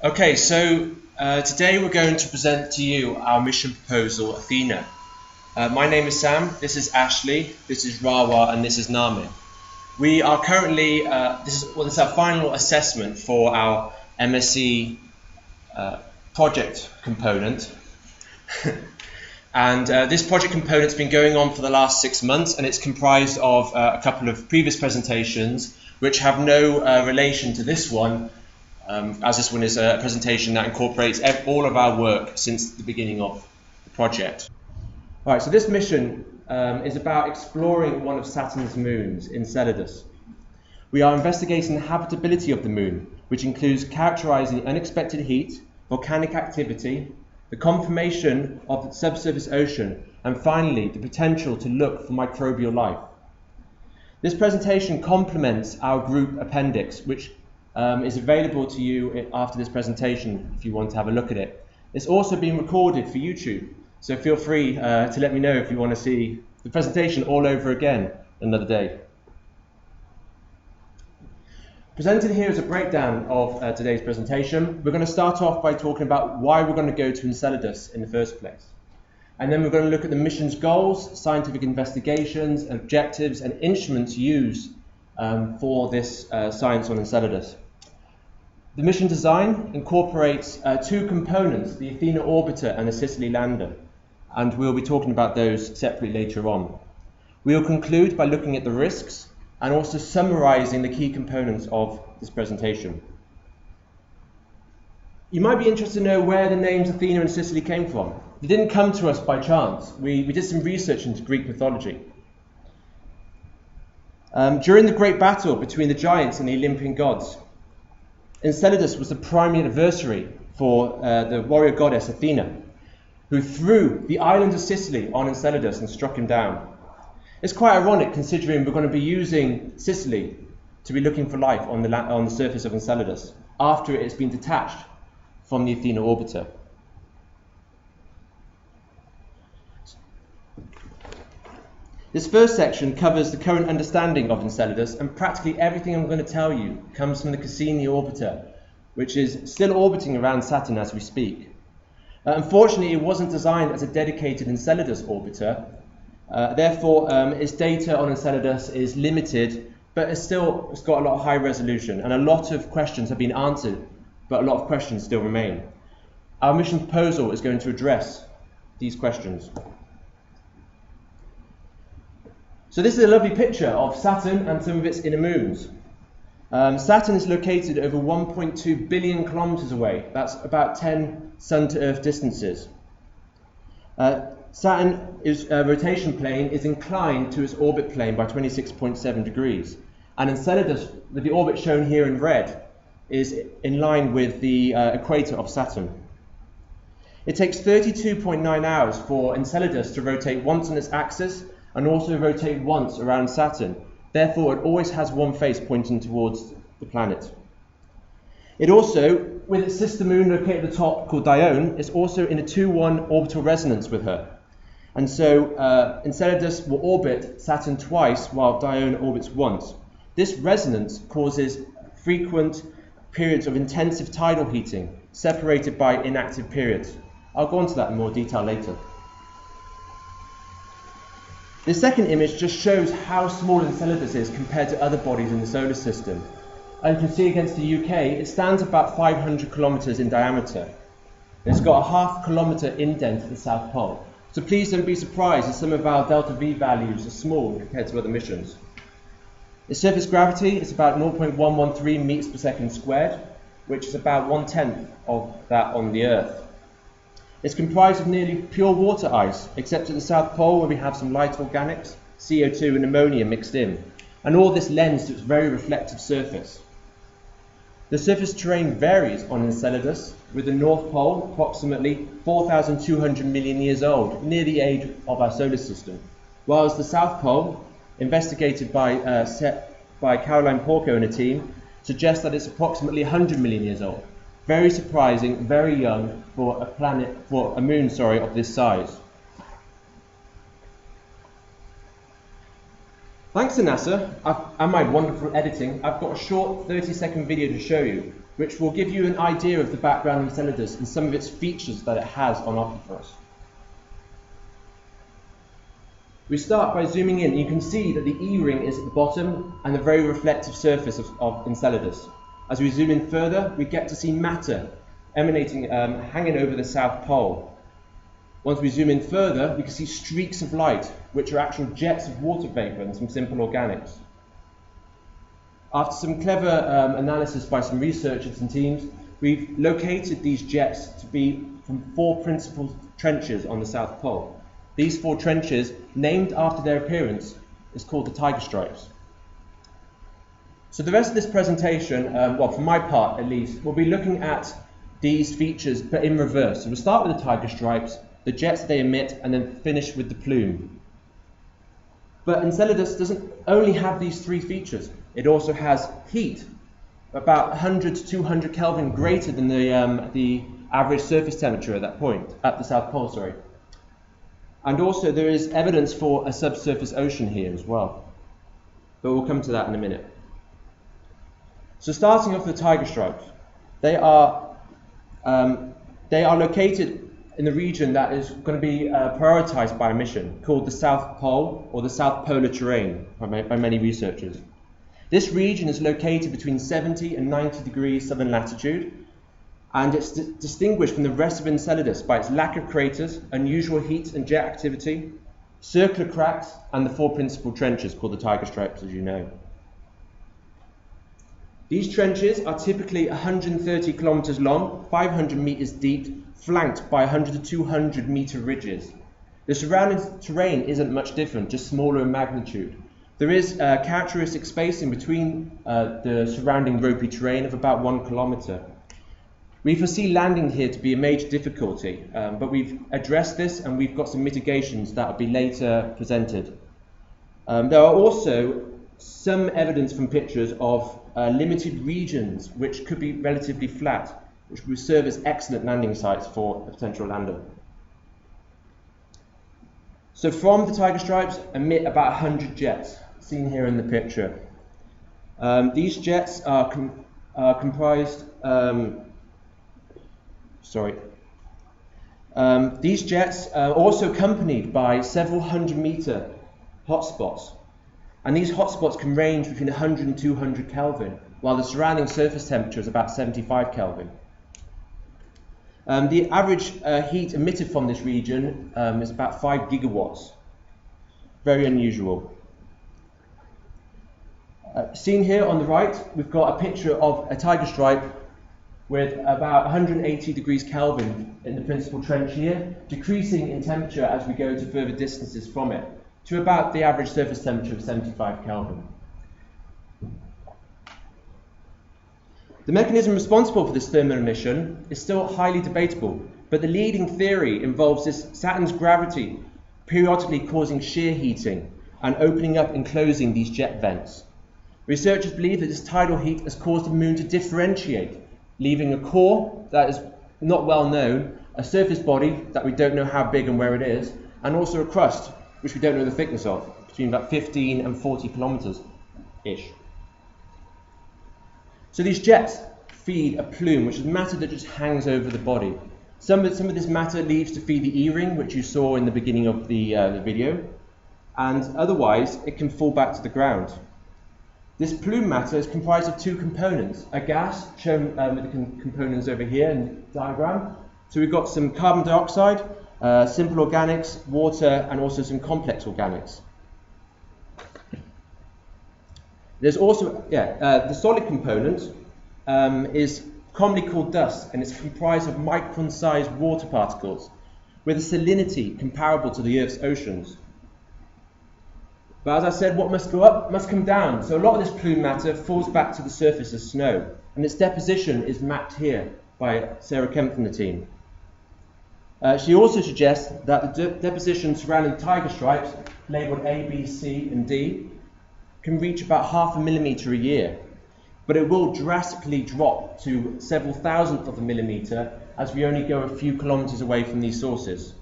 Okay, so today we're going to present to you our mission proposal, Athena. My name is Sam, this is Ashley, this is Rawaa, and this is Narmin. We are currently, this is our final assessment for our MSc project component. And this project component's been going on for the last 6 months, and it's comprised of a couple of previous presentations which have no relation to this one, as this one is a presentation that incorporates all of our work since the beginning of the project. All right, so this mission is about exploring one of Saturn's moons, Enceladus. We are investigating the habitability of the moon, which includes characterizing unexpected heat, volcanic activity, the conformation of the subsurface ocean, and finally, the potential to look for microbial life. This presentation complements our group appendix, which is available to you after this presentation if you want to have a look at it. It's also being recorded for YouTube, so feel free to let me know if you want to see the presentation all over again another day. Presented here is a breakdown of today's presentation. We're going to start off by talking about why we're going to go to Enceladus in the first place. And then we're going to look at the mission's goals, scientific investigations, objectives, and instruments used for this science on Enceladus. The mission design incorporates two components, the Athena orbiter and the Sicily lander, and we'll be talking about those separately later on. We'll conclude by looking at the risks and also summarizing the key components of this presentation. You might be interested to know where the names Athena and Sicily came from. They didn't come to us by chance. We did some research into Greek mythology. During the great battle between the giants and the Olympian gods, Enceladus was the primary adversary for the warrior goddess Athena, who threw the island of Sicily on Enceladus and struck him down. It's quite ironic considering we're going to be using Sicily to be looking for life on the surface of Enceladus after it has been detached from the Athena orbiter. This first section covers the current understanding of Enceladus, and practically everything I'm going to tell you comes from the Cassini orbiter, which is still orbiting around Saturn as we speak. Unfortunately, it wasn't designed as a dedicated Enceladus orbiter, therefore its data on Enceladus is limited, but it's got a lot of high resolution, and a lot of questions have been answered, but a lot of questions still remain. Our mission proposal is going to address these questions. So this is a lovely picture of Saturn and some of its inner moons. Saturn is located over 1.2 billion kilometers away. That's about 10 Sun to Earth distances. Saturn's rotation plane is inclined to its orbit plane by 26.7 degrees. And Enceladus, with the orbit shown here in red, is in line with the equator of Saturn. It takes 32.9 hours for Enceladus to rotate once on its axis and also rotate once around Saturn. Therefore, it always has one face pointing towards the planet. It also, with its sister moon located at the top called Dione, is also in a 2-1 orbital resonance with her. And so Enceladus will orbit Saturn twice while Dione orbits once. This resonance causes frequent periods of intensive tidal heating, separated by inactive periods. I'll go into that in more detail later. The second image just shows how small Enceladus is compared to other bodies in the solar system. And you can see against the UK, it stands about 500 kilometers in diameter. It's got a ½ kilometer indent at the South Pole. So please don't be surprised if some of our delta V values are small compared to other missions. Its surface gravity is about 0.113 meters per second squared, which is about 1/10 of that on the Earth. It's comprised of nearly pure water ice, except at the South Pole where we have some light organics, CO2 and ammonia mixed in. And all this lends to its very reflective surface. The surface terrain varies on Enceladus, with the North Pole approximately 4,200 million years old, near the age of our solar system, whilst the South Pole, investigated by Caroline Porco and a team, suggests that it's approximately 100 million years old. Very surprising, very young for a moon of this size. Thanks to NASA and my wonderful editing, I've got a short 30-second video to show you, which will give you an idea of the background of Enceladus and some of its features that it has on offer for us. We start by zooming in. You can see that the E-ring is at the bottom and the very reflective surface of Enceladus. As we zoom in further, we get to see matter emanating, hanging over the South Pole. Once we zoom in further, we can see streaks of light, which are actual jets of water vapor and some simple organics. After some clever analysis by some researchers and teams, we've located these jets to be from 4 principal trenches on the South Pole. These 4 trenches, named after their appearance, is called the tiger stripes. So the rest of this presentation, well, for my part at least, we'll be looking at these features, but in reverse. So we'll start with the tiger stripes, the jets they emit, and then finish with the plume. But Enceladus doesn't only have these 3 features. It also has heat, about 100 to 200 Kelvin greater than the average surface temperature at that point, at the South Pole, sorry. And also there is evidence for a subsurface ocean here as well. But we'll come to that in a minute. So starting off with the tiger stripes, they are located in the region that is going to be prioritized by a mission called the South Pole, or the South Polar Terrain by many researchers. This region is located between 70 and 90 degrees southern latitude, and it's distinguished from the rest of Enceladus by its lack of craters, unusual heat and jet activity, circular cracks, and the 4 principal trenches called the tiger stripes, as you know. These trenches are typically 130 kilometers long, 500 meters deep, flanked by 100 to 200 meter ridges. The surrounding terrain isn't much different, just smaller in magnitude. There is characteristic spacing between the surrounding ropey terrain of about 1 kilometer. We foresee landing here to be a major difficulty, but we've addressed this and we've got some mitigations that will be later presented. There are also some evidence from pictures of limited regions which could be relatively flat, which will serve as excellent landing sites for a potential lander. So from the tiger stripes emit about 100 jets, seen here in the picture. These jets are comprised. These jets are also accompanied by several 100-meter hotspots, and these hotspots can range between 100 and 200 Kelvin, while the surrounding surface temperature is about 75 Kelvin. The average heat emitted from this region is about 5 gigawatts. Very unusual. Seen here on the right, we've got a picture of a tiger stripe with about 180 degrees Kelvin in the principal trench here, decreasing in temperature as we go to further distances from it, to about the average surface temperature of 75 Kelvin. The mechanism responsible for this thermal emission is still highly debatable, but the leading theory involves Saturn's gravity periodically causing shear heating and opening up and closing these jet vents. Researchers believe that this tidal heat has caused the moon to differentiate, leaving a core that is not well known, a surface body that we don't know how big and where it is, and also a crust, which we don't know the thickness of, between about 15 and 40 kilometers-ish. So these jets feed a plume, which is matter that just hangs over the body. Some of this matter leaves to feed the E-ring, which you saw in the beginning of the video, and otherwise it can fall back to the ground. This plume matter is comprised of 2 components, a gas, shown with the components over here in the diagram. So we've got some carbon dioxide, simple organics, water, and also some complex organics. There's also, the solid component is commonly called dust, and it's comprised of micron-sized water particles with a salinity comparable to the Earth's oceans. But as I said, what must go up must come down. So a lot of this plume matter falls back to the surface as snow, and its deposition is mapped here by Sarah Kempf and the team. She also suggests that the deposition surrounding tiger stripes, labelled A, B, C, and D, can reach about 0.5 millimeter a year, but it will drastically drop to several thousandths of a millimeter as we only go a few kilometers away from these sources.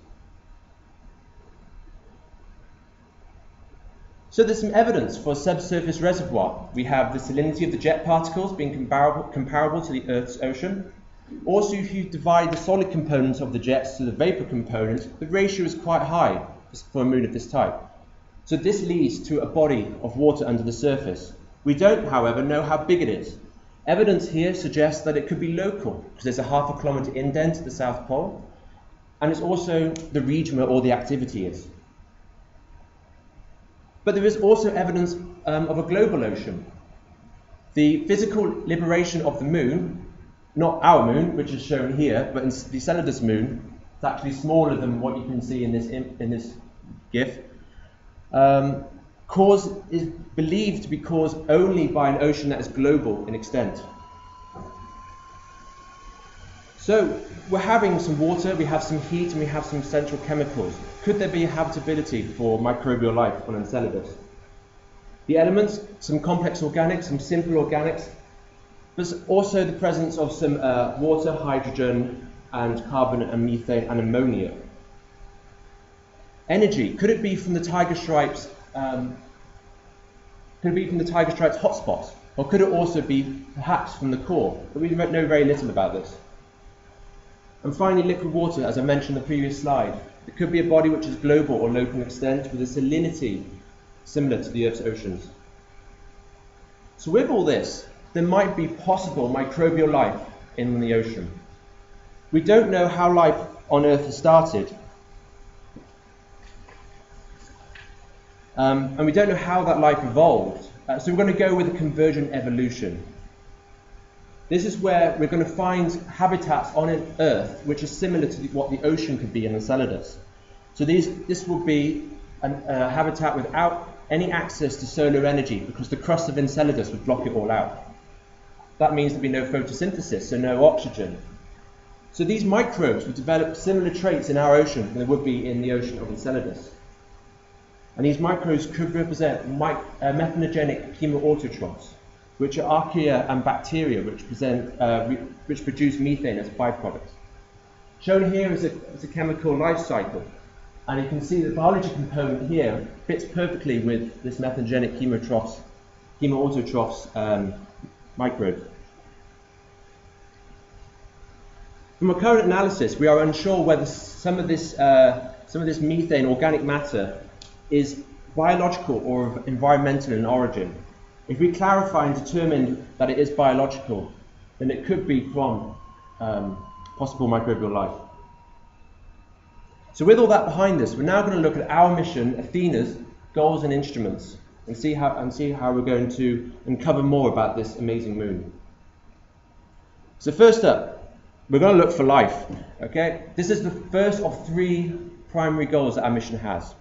So there's some evidence for a subsurface reservoir. We have the salinity of the jet particles being comparable to the Earth's ocean. Also, if you divide the solid components of the jets to the vapor components, the ratio is quite high for a moon of this type. So this leads to a body of water under the surface. We don't, however, know how big it is. Evidence here suggests that it could be local, because there's a ½ kilometre indent at the South Pole, and it's also the region where all the activity is. But there is also evidence of a global ocean. The physical liberation of the moon, not our moon, which is shown here, but in the Enceladus moon, it's actually smaller than what you can see in this GIF, is believed to be caused only by an ocean that is global in extent. So we're having some water, we have some heat, and we have some essential chemicals. Could there be a habitability for microbial life on Enceladus? The elements, some complex organics, some simple organics, but also the presence of some water, hydrogen, and carbon and methane and ammonia. Energy, could it be from the tiger stripes? Could it be from the tiger stripes hotspots, or could it also be perhaps from the core? But we know very little about this. And finally, liquid water, as I mentioned in the previous slide. It could be a body which is global or local in extent with a salinity similar to the Earth's oceans. So with all this, there might be possible microbial life in the ocean. We don't know how life on Earth has started. And we don't know how that life evolved. So we're going to go with a convergent evolution. This is where we're going to find habitats on Earth which are similar to what the ocean could be in Enceladus. So this will be a habitat without any access to solar energy, because the crust of Enceladus would block it all out. That means there'd be no photosynthesis, so no oxygen. So these microbes would develop similar traits in our ocean than there would be in the ocean of Enceladus. And these microbes could represent methanogenic chemoautotrophs, which are archaea and bacteria which produce methane as byproducts. Shown here is a chemical life cycle, and you can see the biology component here fits perfectly with this methanogenic chemoautotrophs microbe. From our current analysis, we are unsure whether some of this methane, organic matter, is biological or environmental in origin. If we clarify and determine that it is biological, then it could be from possible microbial life. So with all that behind us, we're now going to look at our mission, Athena's goals and instruments, and see how we're going to uncover more about this amazing moon. So first up, we're going to look for life. Okay, this is the first of 3 primary goals that our mission has.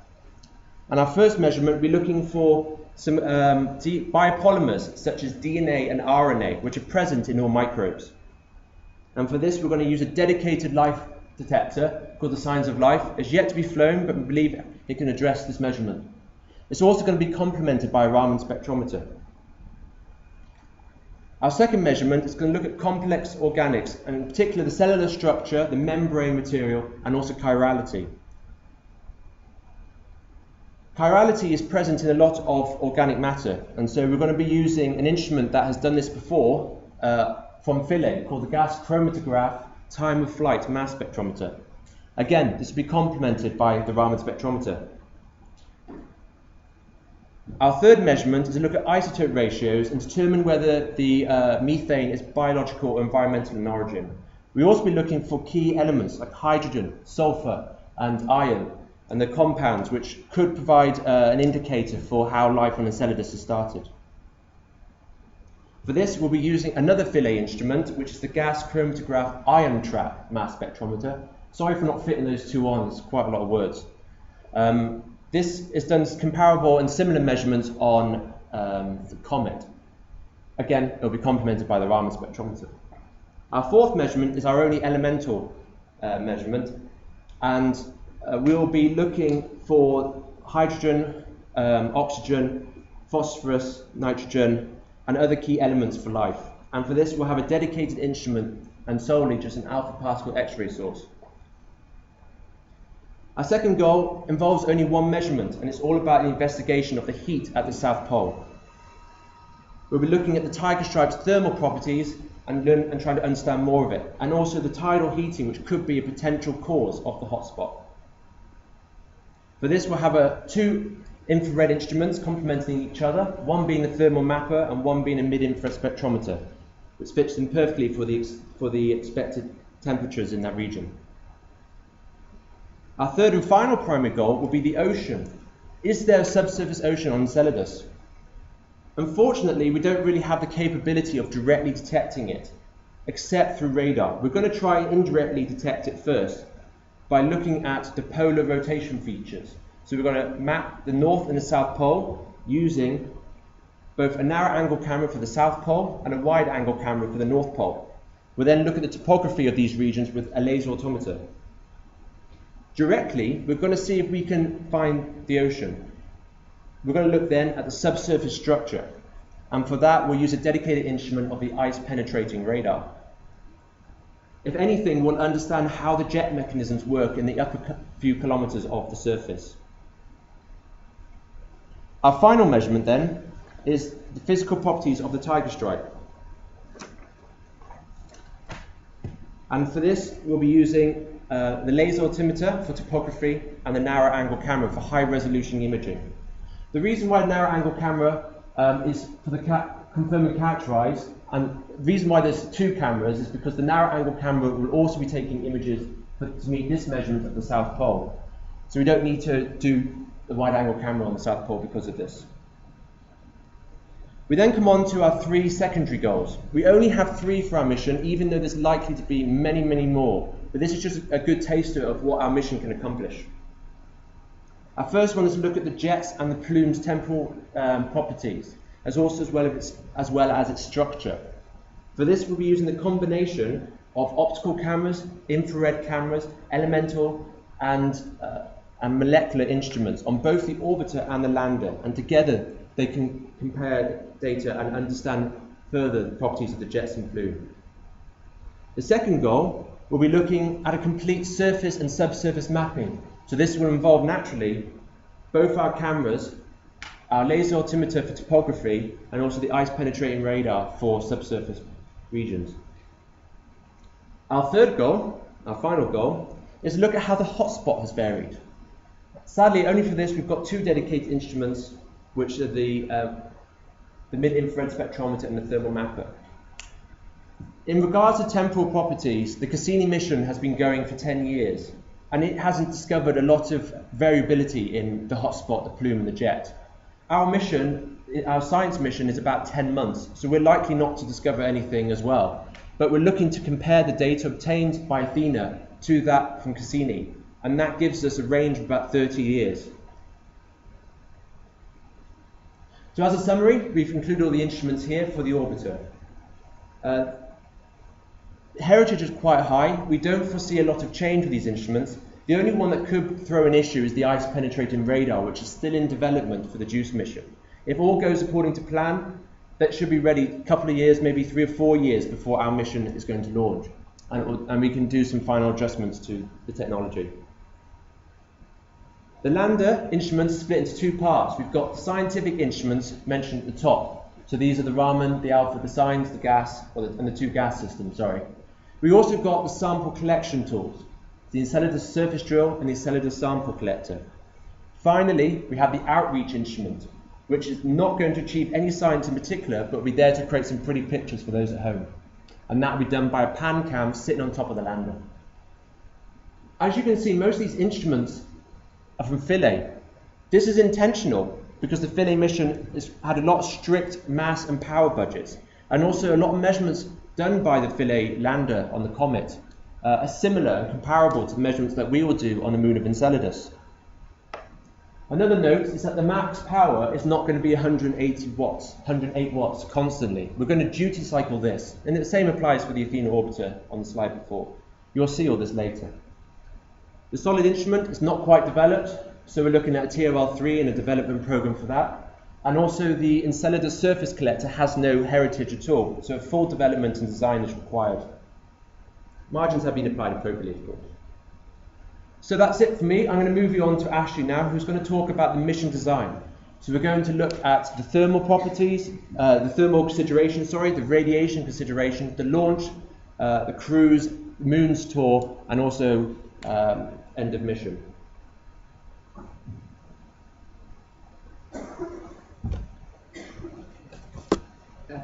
And our first measurement, we're looking for some biopolymers such as DNA and RNA, which are present in all microbes. And for this, we're going to use a dedicated life detector called the Signs of Life. It's yet to be flown, but we believe it can address this measurement. It's also going to be complemented by a Raman spectrometer. Our second measurement is going to look at complex organics, and in particular the cellular structure, the membrane material, and also chirality. Chirality is present in a lot of organic matter, and so we're going to be using an instrument that has done this before from Philae called the gas chromatograph time of flight mass spectrometer. Again, this will be complemented by the Raman spectrometer. Our third measurement is to look at isotope ratios and determine whether the methane is biological or environmental in origin. We'll also be looking for key elements like hydrogen, sulfur, and iron, and the compounds which could provide an indicator for how life on Enceladus has started. For this, we'll be using another Philae instrument, which is the gas chromatograph ion trap mass spectrometer. Sorry for not fitting those two on, it's quite a lot of words. This is done comparable and similar measurements on the comet. Again, it will be complemented by the Raman spectrometer. Our fourth measurement is our only elemental measurement, and we'll be looking for hydrogen, oxygen, phosphorus, nitrogen, and other key elements for life. And for this, we'll have a dedicated instrument and solely just an alpha particle X-ray source. Our second goal involves only one measurement, and it's all about the investigation of the heat at the South Pole. We'll be looking at the tiger stripe's thermal properties and trying to understand more of it, and also the tidal heating, which could be a potential cause of the hotspot. For this, we'll have two infrared instruments complementing each other, one being the thermal mapper and one being a mid-infrared spectrometer, which fits in perfectly for the expected temperatures in that region. Our third and final primary goal will be the ocean. Is there a subsurface ocean on Enceladus? Unfortunately, we don't really have the capability of directly detecting it, except through radar. We're going to try and indirectly detect it first by looking at the polar rotation features. So we're going to map the North and the South Pole using both a narrow angle camera for the South Pole and a wide angle camera for the North Pole. We'll then look at the topography of these regions with a laser altimeter. Directly, we're going to see if we can find the ocean. We're going to look then at the subsurface structure, and for that we'll use a dedicated instrument of the ice-penetrating radar. If anything, we'll understand how the jet mechanisms work in the upper few kilometers of the surface. Our final measurement then is the physical properties of the tiger stripe. And for this, we'll be using the laser altimeter for topography and the narrow angle camera for high resolution imaging. The reason why the narrow angle camera is for the confirm and characterize, and the reason why there's two cameras is because the narrow angle camera will also be taking images to meet this measurement at the South Pole. So we don't need to do the wide angle camera on the South Pole because of this. We then come on to our three secondary goals. We only have three for our mission, even though there's likely to be many, many more. But this is just a good taster of what our mission can accomplish. Our first one is to look at the jet's and the plume's temporal properties, as well as its structure. For this, we'll be using the combination of optical cameras, infrared cameras, elemental and molecular instruments on both the orbiter and the lander, and together they can compare data and understand further the properties of the jets and plume. The second goal will be looking at a complete surface and subsurface mapping. So this will involve naturally both our cameras, our laser altimeter for topography, and also the ice penetrating radar for subsurface regions. Our third goal, our final goal, is to look at how the hotspot has varied. Sadly, only for this we've got two dedicated instruments, which are the mid-infrared spectrometer and the thermal mapper. In regards to temporal properties, the Cassini mission has been going for 10 years, and it hasn't discovered a lot of variability in the hotspot, the plume and the jet. Our mission, our science mission, is about 10 months, so we're likely not to discover anything as well. But we're looking to compare the data obtained by Athena to that from Cassini, and that gives us a range of about 30 years. So as a summary, we've included all the instruments here for the orbiter. Heritage is quite high. We don't foresee a lot of change with these instruments. The only one that could throw an issue is the ice-penetrating radar, which is still in development for the JUICE mission. If all goes according to plan, that should be ready a couple of years, maybe 3 or 4 years before our mission is going to launch. And we can do some final adjustments to the technology. The lander instruments are split into two parts. We've got the scientific instruments mentioned at the top. So these are the Raman, the Alpha, the Science, the gas, and the two gas systems, sorry. We also got the sample collection tools, the Enceladus surface drill and the Enceladus sample collector. Finally, we have the outreach instrument, which is not going to achieve any science in particular, but will be there to create some pretty pictures for those at home. And that will be done by a pan cam sitting on top of the lander. As you can see, most of these instruments are from Philae. This is intentional because the Philae mission has had a lot of strict mass and power budgets, and also a lot of measurements done by the Philae lander on the comet are similar and comparable to the measurements that we will do on the moon of Enceladus. Another note is that the max power is not going to be 108 watts constantly. We're going to duty cycle this, and the same applies for the Athena orbiter on the slide before. You'll see all this later. The solid instrument is not quite developed, so we're looking at a TRL-3 and a development program for that. And also the Enceladus surface collector has no heritage at all, so a full development and design is required. Margins have been applied appropriately, of course. So that's it for me. I'm going to move you on to Ashley now, who's going to talk about the mission design. So we're going to look at the thermal properties, the thermal consideration, the radiation consideration, the launch, the cruise, moon's tour, and also end of mission.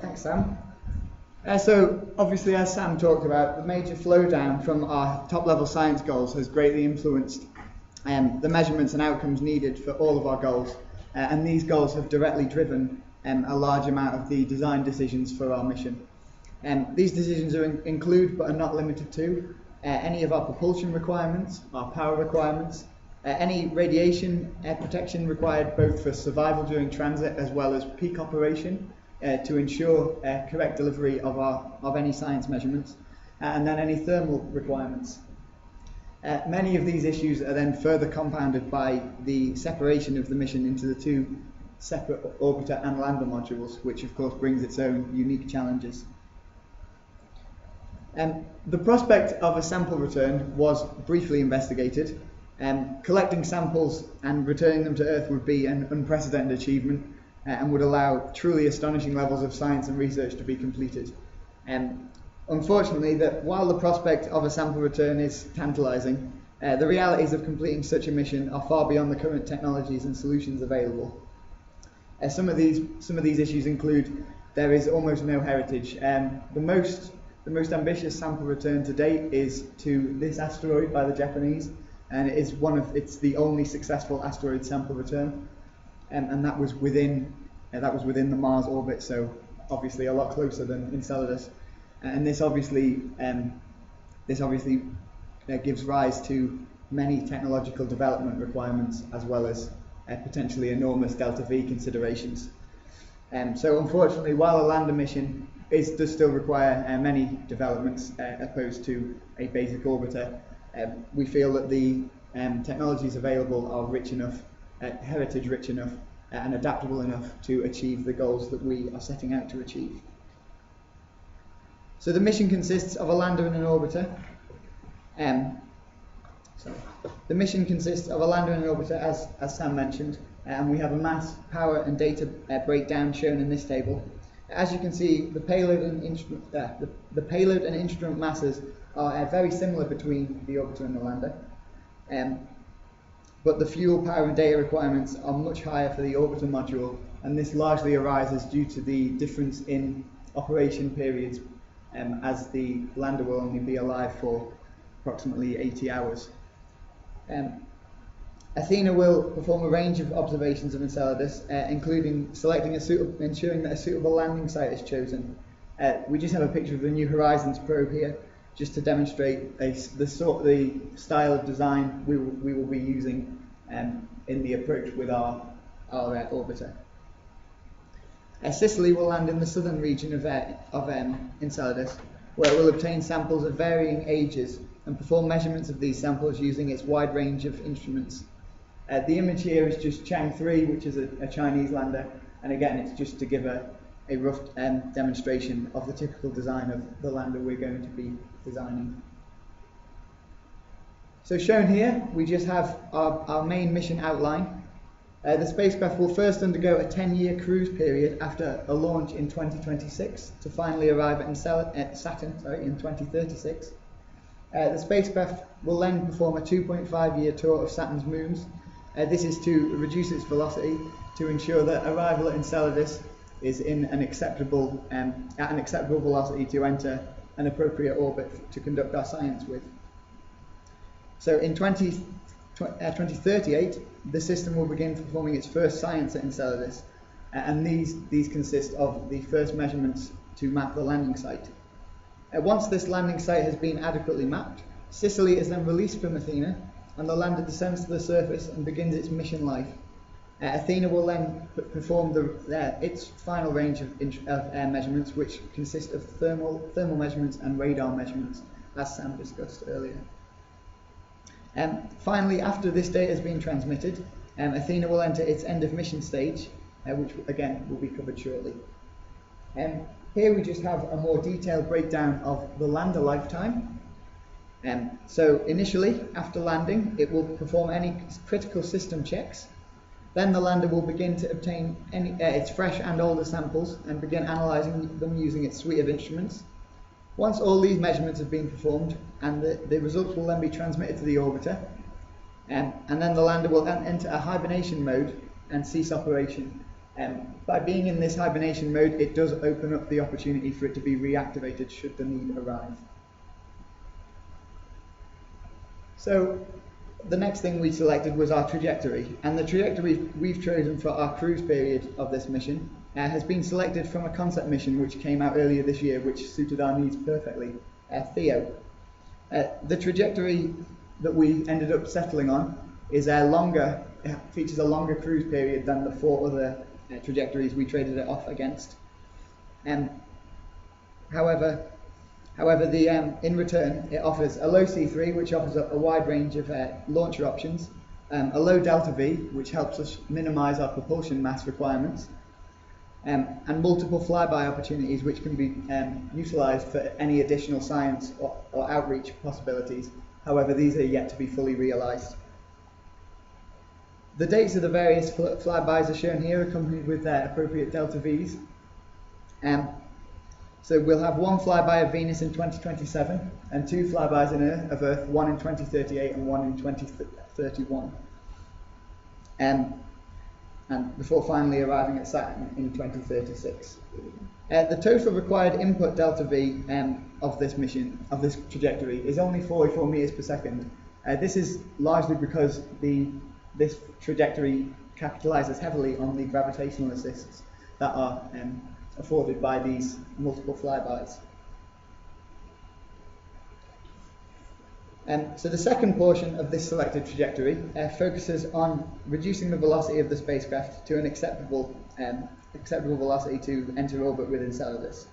Thanks, Sam. So obviously, as Sam talked about, the major flow down from our top-level science goals has greatly influenced the measurements and outcomes needed for all of our goals. And these goals have directly driven a large amount of the design decisions for our mission. These decisions include, but are not limited to, any of our propulsion requirements, our power requirements, any radiation protection required both for survival during transit as well as peak operation to ensure correct delivery of any science measurements, and then any thermal requirements. Many of these issues are then further compounded by the separation of the mission into the two separate orbiter and lander modules, which of course brings its own unique challenges. The prospect of a sample return was briefly investigated. Collecting samples and returning them to Earth would be an unprecedented achievement and would allow truly astonishing levels of science and research to be completed. Unfortunately, while the prospect of a sample return is tantalizing, the realities of completing such a mission are far beyond the current technologies and solutions available. Some of these issues include there is almost no heritage. The most ambitious sample return to date is to this asteroid by the Japanese, and it's the only successful asteroid sample return, and that was within the Mars orbit, so obviously a lot closer than Enceladus. And this obviously gives rise to many technological development requirements as well as potentially enormous delta V considerations. So unfortunately, while a lander mission does still require many developments opposed to a basic orbiter, we feel that the technologies available are rich enough, heritage rich enough, and adaptable enough to achieve the goals that we are setting out to achieve. So the mission consists of a lander and an orbiter. The mission consists of a lander and an orbiter, as Sam mentioned, and we have a mass, power, and data breakdown shown in this table. As you can see, the payload and instrument masses are very similar between the orbiter and the lander, but the fuel, power, and data requirements are much higher for the orbiter module, and this largely arises due to the difference in operation periods, as the lander will only be alive for approximately 80 hours. Athena will perform a range of observations of Enceladus, including ensuring that a suitable landing site is chosen. We just have a picture of the New Horizons probe here, just to demonstrate the style of design we will be using in the approach with our orbiter. Sicily will land in the southern region of Enceladus, where it will obtain samples of varying ages and perform measurements of these samples using its wide range of instruments. The image here is just Chang 3, which is a Chinese lander, and again it's just to give a rough demonstration of the typical design of the lander we're going to be designing. So shown here, we just have our main mission outline. The spacecraft will first undergo a 10-year cruise period after a launch in 2026 to finally arrive at Saturn in 2036. The spacecraft will then perform a 2.5-year tour of Saturn's moons. This is to reduce its velocity to ensure that arrival at Enceladus is in an acceptable velocity to enter an appropriate orbit to conduct our science with. So in 2038, the system will begin performing its first science at Enceladus, and these consist of the first measurements to map the landing site. Once this landing site has been adequately mapped, Sicily is then released from Athena, and the lander descends to the surface and begins its mission life. Athena will then perform its final range of measurements, which consist of thermal measurements and radar measurements, as Sam discussed earlier. Finally, after this data has been transmitted, Athena will enter its end of mission stage, which again will be covered shortly. Here we just have a more detailed breakdown of the lander lifetime. So initially, after landing, it will perform any critical system checks. Then the lander will begin to obtain its fresh and older samples and begin analysing them using its suite of instruments. Once all these measurements have been performed, and the results will then be transmitted to the orbiter, and then the lander will enter a hibernation mode and cease operation. By being in this hibernation mode, it does open up the opportunity for it to be reactivated should the need arise. So the next thing we selected was our trajectory, and the trajectory we've chosen for our cruise period of this mission has been selected from a concept mission which came out earlier this year, which suited our needs perfectly, Theo. The trajectory that we ended up settling on is features a longer cruise period than the 4 other trajectories we traded it off against. However, in return, it offers a low C3, which offers a wide range of launcher options, a low delta V, which helps us minimise our propulsion mass requirements, and multiple flyby opportunities, which can be utilised for any additional science or outreach possibilities. However, these are yet to be fully realised. The dates of the various flybys are shown here, accompanied with their appropriate delta Vs. So we'll have 1 flyby of Venus in 2027 and 2 flybys of Earth, 1 in 2038 and 1 in 2031. And before finally arriving at Saturn in 2036. The total required input delta V of this mission, of this trajectory, is only 44 meters per second. This is largely because this trajectory capitalizes heavily on the gravitational assists that are afforded by these multiple flybys. So the second portion of this selected trajectory focuses on reducing the velocity of the spacecraft to an acceptable velocity to enter orbit within Enceladus.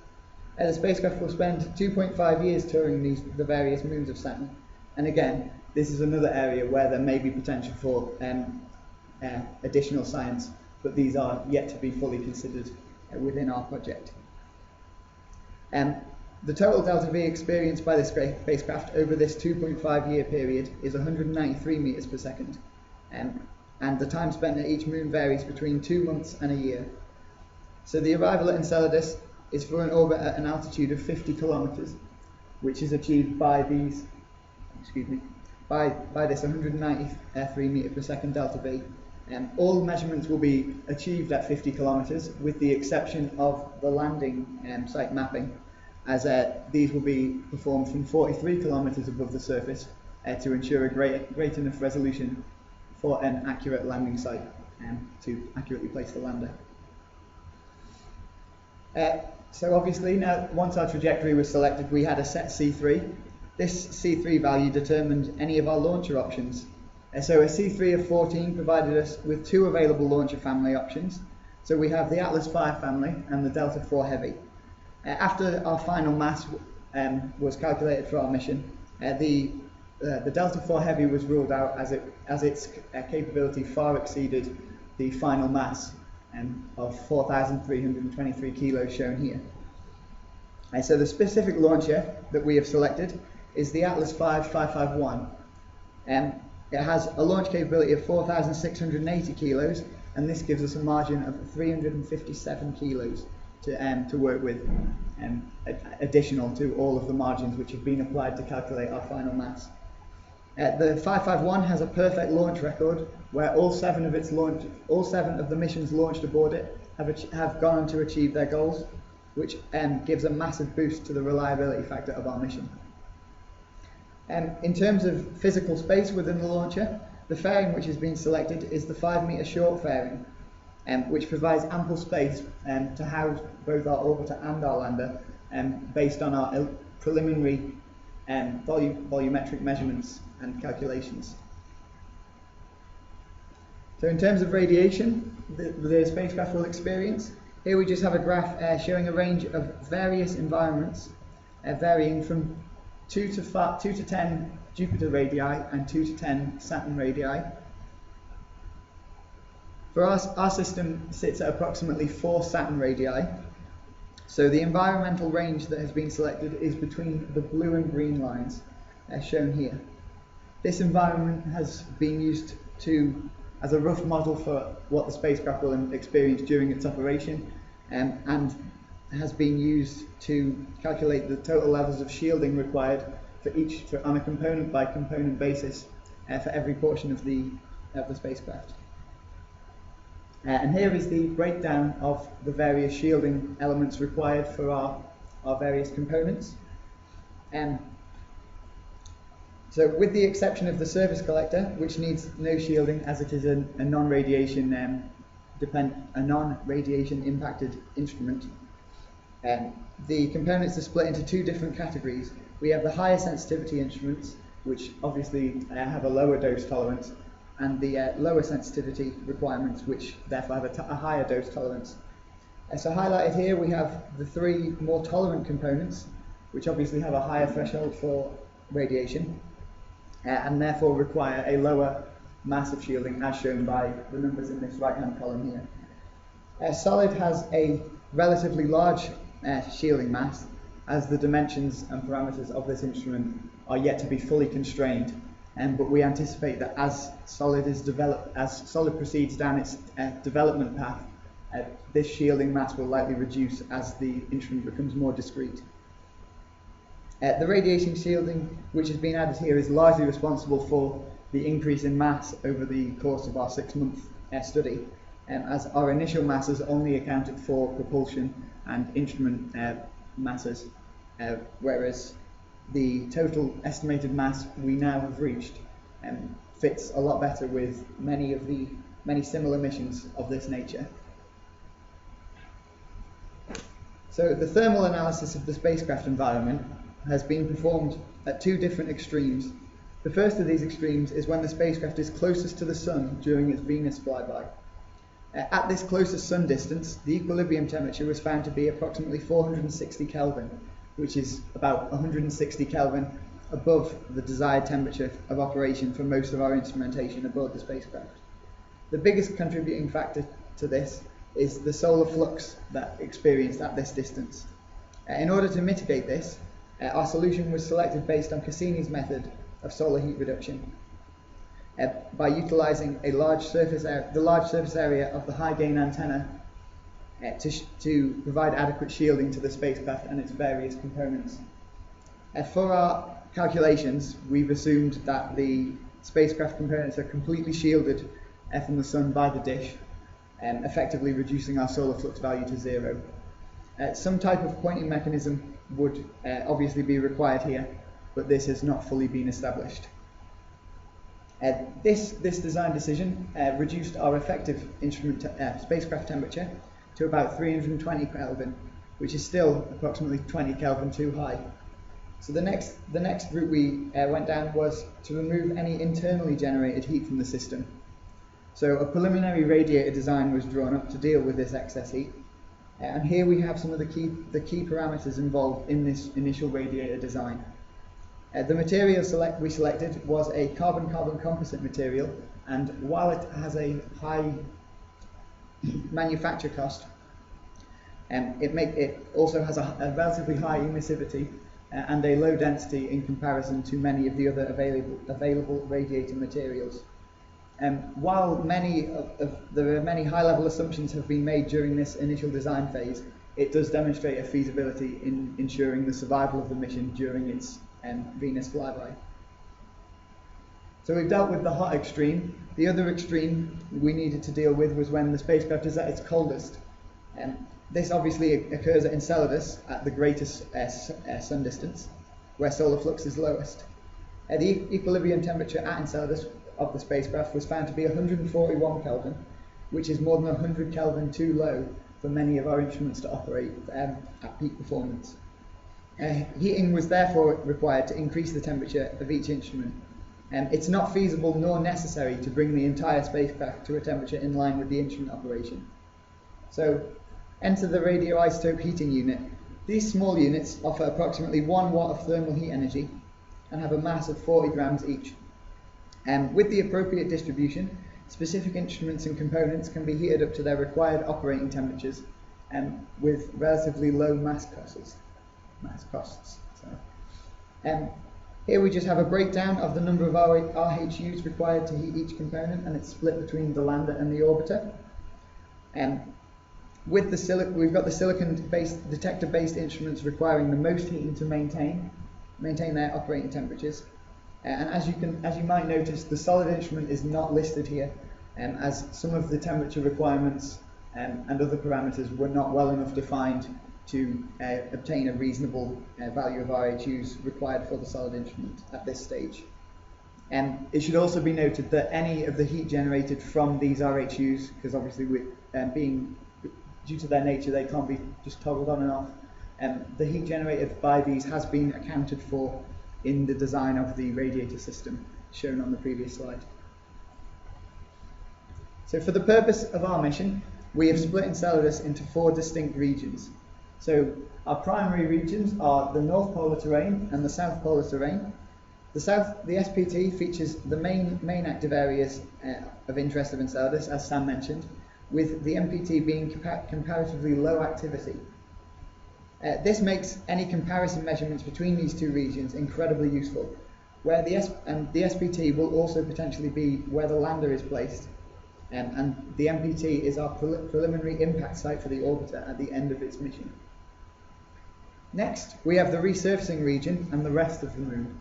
The spacecraft will spend 2.5 years touring the various moons of Saturn, and again, this is another area where there may be potential for additional science, but these are yet to be fully considered within our project. The total delta V experienced by the spacecraft over this 2.5 year period is 193 meters per second, and the time spent at each moon varies between 2 months and a year. So the arrival at Enceladus is for an orbit at an altitude of 50 kilometers, which is achieved by this 193 meter per second delta V. All measurements will be achieved at 50 kilometers, with the exception of the landing site mapping, as these will be performed from 43 kilometers above the surface to ensure a great enough resolution for an accurate landing site to accurately place the lander. So obviously, now once our trajectory was selected, we had a set C3. This C3 value determined any of our launcher options. So a C3 of 14 provided us with 2 available launcher family options. So we have the Atlas V family and the Delta IV Heavy. After our final mass was calculated for our mission, the Delta IV Heavy was ruled out as its capability far exceeded the final mass of 4,323 kilos shown here. So the specific launcher that we have selected is the Atlas V 551. It has a launch capability of 4,680 kilos, and this gives us a margin of 357 kilos to work with, additional to all of the margins which have been applied to calculate our final mass. The 551 has a perfect launch record, where all 7 of the missions launched aboard it have gone on to achieve their goals, which gives a massive boost to the reliability factor of our mission. In terms of physical space within the launcher, the fairing which has been selected is the 5 meter short fairing, which provides ample space to house both our orbiter and our lander, based on our preliminary volumetric measurements and calculations. So in terms of radiation the spacecraft will experience, here we just have a graph showing a range of various environments varying from 2 to 10 Jupiter radii and 2 to 10 Saturn radii. For us, our system sits at approximately 4 Saturn radii, so the environmental range that has been selected is between the blue and green lines. as shown here. This environment has been used as a rough model for what the spacecraft will experience during its operation, and has been used to calculate the total levels of shielding required on a component by component basis for every portion of the spacecraft. And here is the breakdown of the various shielding elements required for our various components. So with the exception of the surface collector, which needs no shielding as it is a non-radiation impacted instrument, the components are split into two different categories. We have the higher sensitivity instruments, which obviously have a lower dose tolerance, and the lower sensitivity requirements, which therefore have a higher dose tolerance. So highlighted here we have the three more tolerant components, which obviously have a higher threshold for radiation, and therefore require a lower mass of shielding, as shown by the numbers in this right-hand column here. Solid has a relatively large shielding mass, as the dimensions and parameters of this instrument are yet to be fully constrained. But we anticipate that as solid proceeds down its development path, this shielding mass will likely reduce as the instrument becomes more discrete. The radiation shielding which has been added here is largely responsible for the increase in mass over the course of our 6-month study, as our initial masses only accounted for propulsion and instrument masses, whereas the total estimated mass we now have reached fits a lot better with many similar missions of this nature. So the thermal analysis of the spacecraft environment has been performed at two different extremes. The first of these extremes is when the spacecraft is closest to the Sun during its Venus flyby. At this closest Sun distance, the equilibrium temperature was found to be approximately 460 Kelvin, which is about 160 Kelvin above the desired temperature of operation for most of our instrumentation aboard the spacecraft. The biggest contributing factor to this is the solar flux that experienced at this distance. In order to mitigate this, our solution was selected based on Cassini's method of solar heat reduction by utilizing the large surface area of the high gain antenna to provide adequate shielding to the spacecraft and its various components. For our calculations, we've assumed that the spacecraft components are completely shielded from the Sun by the dish, effectively reducing our solar flux value to 0. Some type of pointing mechanism would obviously be required here, but this has not fully been established. This design decision reduced our effective instrument spacecraft temperature to about 320 Kelvin, which is still approximately 20 Kelvin too high. So the next route we went down was to remove any internally generated heat from the system. So a preliminary radiator design was drawn up to deal with this excess heat. And here we have some of the key parameters involved in this initial radiator design. The material we selected was a carbon-carbon composite material, and while it has a high manufacture cost, it also has a relatively high emissivity and a low density in comparison to many of the other available radiator materials. While there are many high-level assumptions have been made during this initial design phase, it does demonstrate a feasibility in ensuring the survival of the mission during its Venus flyby. So we've dealt with the hot extreme. The other extreme we needed to deal with was when the spacecraft is at its coldest. This obviously occurs at Enceladus at the greatest sun distance, where solar flux is lowest. The equilibrium temperature at Enceladus of the spacecraft was found to be 141 Kelvin, which is more than 100 Kelvin too low for many of our instruments to operate at peak performance. Heating was therefore required to increase the temperature of each instrument. It's not feasible nor necessary to bring the entire spacecraft to a temperature in line with the instrument operation. So, enter the radioisotope heating unit. These small units offer approximately 1 watt of thermal heat energy and have a mass of 40 grams each. With the appropriate distribution, specific instruments and components can be heated up to their required operating temperatures with relatively low mass costs. Here we just have a breakdown of the number of RHUs required to heat each component, and it's split between the lander and the orbiter. We've got the silicon-based detector-based instruments requiring the most heating to maintain their operating temperatures. And as you might notice, the solid instrument is not listed here, as some of the temperature requirements and other parameters were not well enough defined to obtain a reasonable value of RHUs required for the solid instrument at this stage. It should also be noted that any of the heat generated from these RHUs, because obviously being due to their nature they can't be just toggled on and off, the heat generated by these has been accounted for in the design of the radiator system shown on the previous slide. So for the purpose of our mission, we have split Enceladus into 4 distinct regions. So our primary regions are the North Polar terrain and the South Polar terrain. The SPT features the main active areas of interest of Enceladus, as Sam mentioned, with the MPT being comparatively low activity. This makes any comparison measurements between these 2 regions incredibly useful, where the SPT will also potentially be where the lander is placed, and the MPT is our preliminary impact site for the orbiter at the end of its mission. Next, we have the resurfacing region and the rest of the Moon.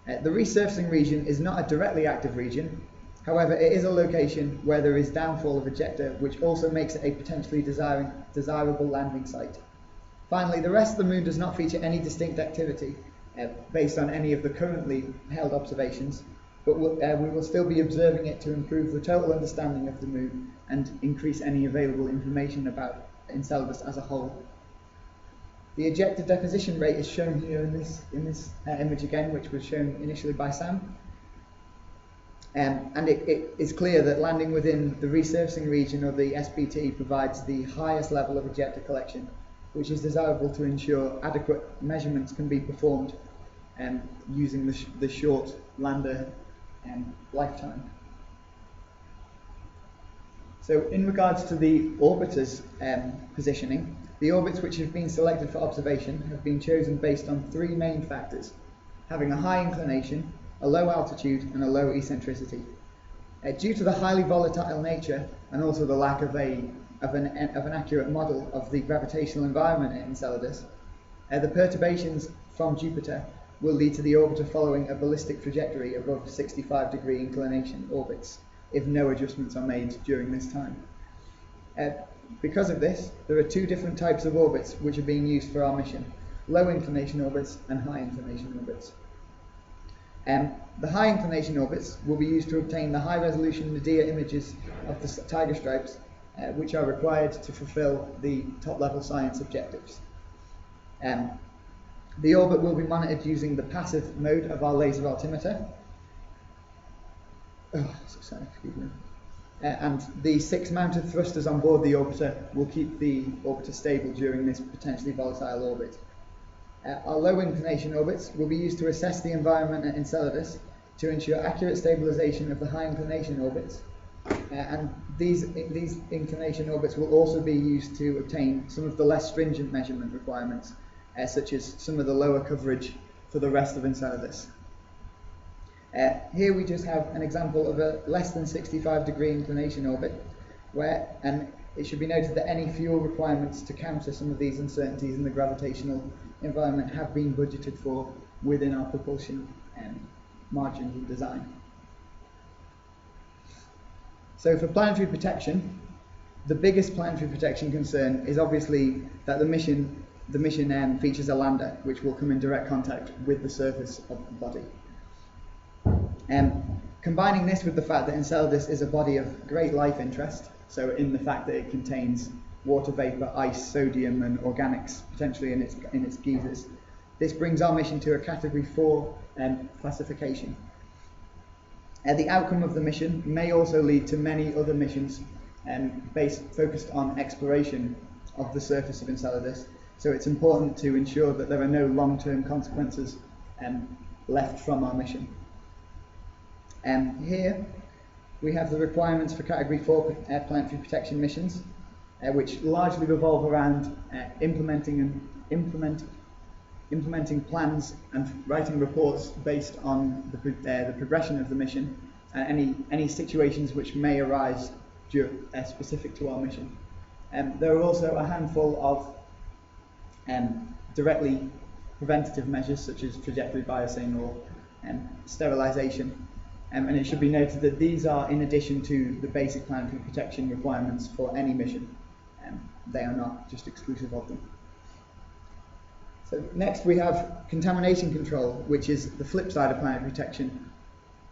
The resurfacing region is not a directly active region. However, it is a location where there is downfall of ejecta, which also makes it a potentially desirable landing site. Finally, the rest of the Moon does not feature any distinct activity based on any of the currently held observations, but we will still be observing it to improve the total understanding of the Moon and increase any available information about Enceladus as a whole. The ejecta deposition rate is shown here in this image again, which was shown initially by Sam. And it is clear that landing within the resurfacing region of the SPT provides the highest level of ejecta collection, which is desirable to ensure adequate measurements can be performed using the short lander lifetime. So in regards to the orbiter's positioning, the orbits which have been selected for observation have been chosen based on 3 main factors: having a high inclination, a low altitude, and a low eccentricity. Due to the highly volatile nature and also the lack of an accurate model of the gravitational environment at Enceladus, the perturbations from Jupiter will lead to the orbiter following a ballistic trajectory above 65-degree inclination orbits if no adjustments are made during this time. Because of this, there are 2 different types of orbits which are being used for our mission: low inclination orbits and high inclination orbits. The high inclination orbits will be used to obtain the high resolution nadir images of the tiger stripes, which are required to fulfill the top level science objectives. The orbit will be monitored using the passive mode of our laser altimeter. And the 6 mounted thrusters on board the orbiter will keep the orbiter stable during this potentially volatile orbit. Our low inclination orbits will be used to assess the environment at Enceladus to ensure accurate stabilization of the high inclination orbits. And these inclination orbits will also be used to obtain some of the less stringent measurement requirements, such as some of the lower coverage for the rest of Enceladus. Here we just have an example of a less than 65-degree inclination orbit, and it should be noted that any fuel requirements to counter some of these uncertainties in the gravitational environment have been budgeted for within our propulsion margins and design. So for planetary protection, the biggest planetary protection concern is obviously that the mission features a lander which will come in direct contact with the surface of the body. Combining this with the fact that Enceladus is a body of great life interest, so in the fact that it contains water vapor, ice, sodium and organics potentially in its geysers, this brings our mission to a category 4 classification. The outcome of the mission may also lead to many other missions focused on exploration of the surface of Enceladus, so it's important to ensure that there are no long-term consequences left from our mission. Here we have the requirements for Category 4 planetary protection missions, which largely revolve around implementing implementing plans and writing reports based on the progression of the mission and any situations which may arise specific to our mission. There are also a handful of directly preventative measures such as trajectory biasing or sterilization. And it should be noted that these are in addition to the basic planetary protection requirements for any mission. They are not just exclusive of them. So next we have contamination control, which is the flip side of planetary protection.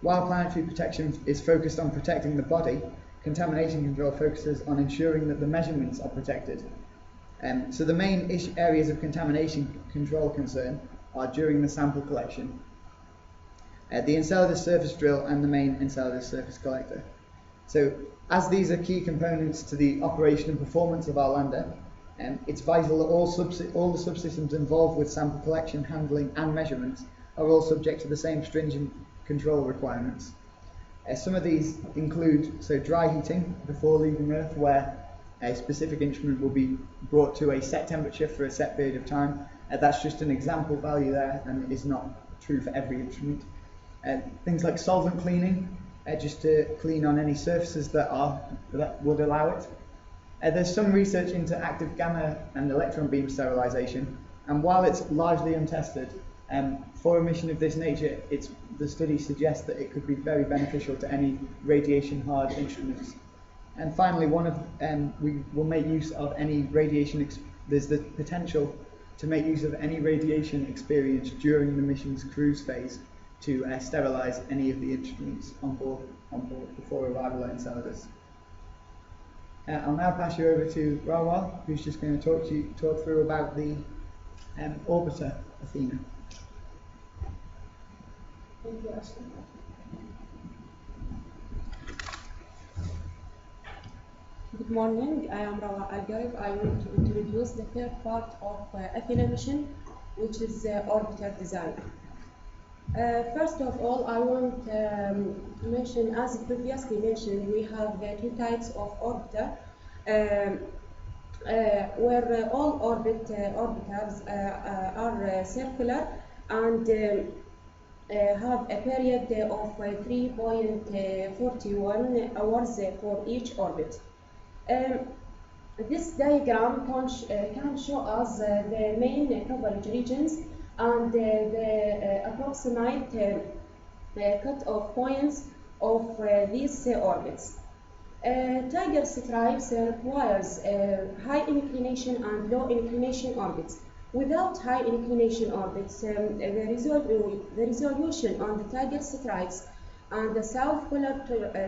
While planetary protection is focused on protecting the body, contamination control focuses on ensuring that the measurements are protected. So the main areas of contamination control concern are during the sample collection, the Enceladus surface drill and the main Enceladus surface collector. So as these are key components to the operation and performance of our lander, it's vital that all the subsystems involved with sample collection, handling and measurements are all subject to the same stringent control requirements. Some of these include dry heating before leaving Earth, where a specific instrument will be brought to a set temperature for a set period of time. That's just an example value there and is not true for every instrument. Things like solvent cleaning, just to clean on any surfaces that would allow it. There's some research into active gamma and electron beam sterilization, and while it's largely untested, for a mission of this nature, the study suggests that it could be very beneficial to any radiation-hard instruments. And finally, we will make use of any radiation. There's the potential to make use of any radiation experience during the mission's cruise phase to sterilize any of the instruments on board before arrival at Enceladus. I'll now pass you over to Rawaa, who's just going to talk through about the orbiter Athena. Thank you, Ashton. Good morning, I am Rawaa Algareb. I want to introduce the third part of Athena mission, which is orbiter design. First of all, I want to mention, as previously mentioned, we have two types of orbiter, where all orbiters are circular and have a period of 3.41 hours for each orbit. This diagram can show us the main coverage regions and the approximate cut-off points of these orbits. Tiger stripes requires high inclination and low inclination orbits. Without high inclination orbits, the resolution on the Tiger stripes and the south polar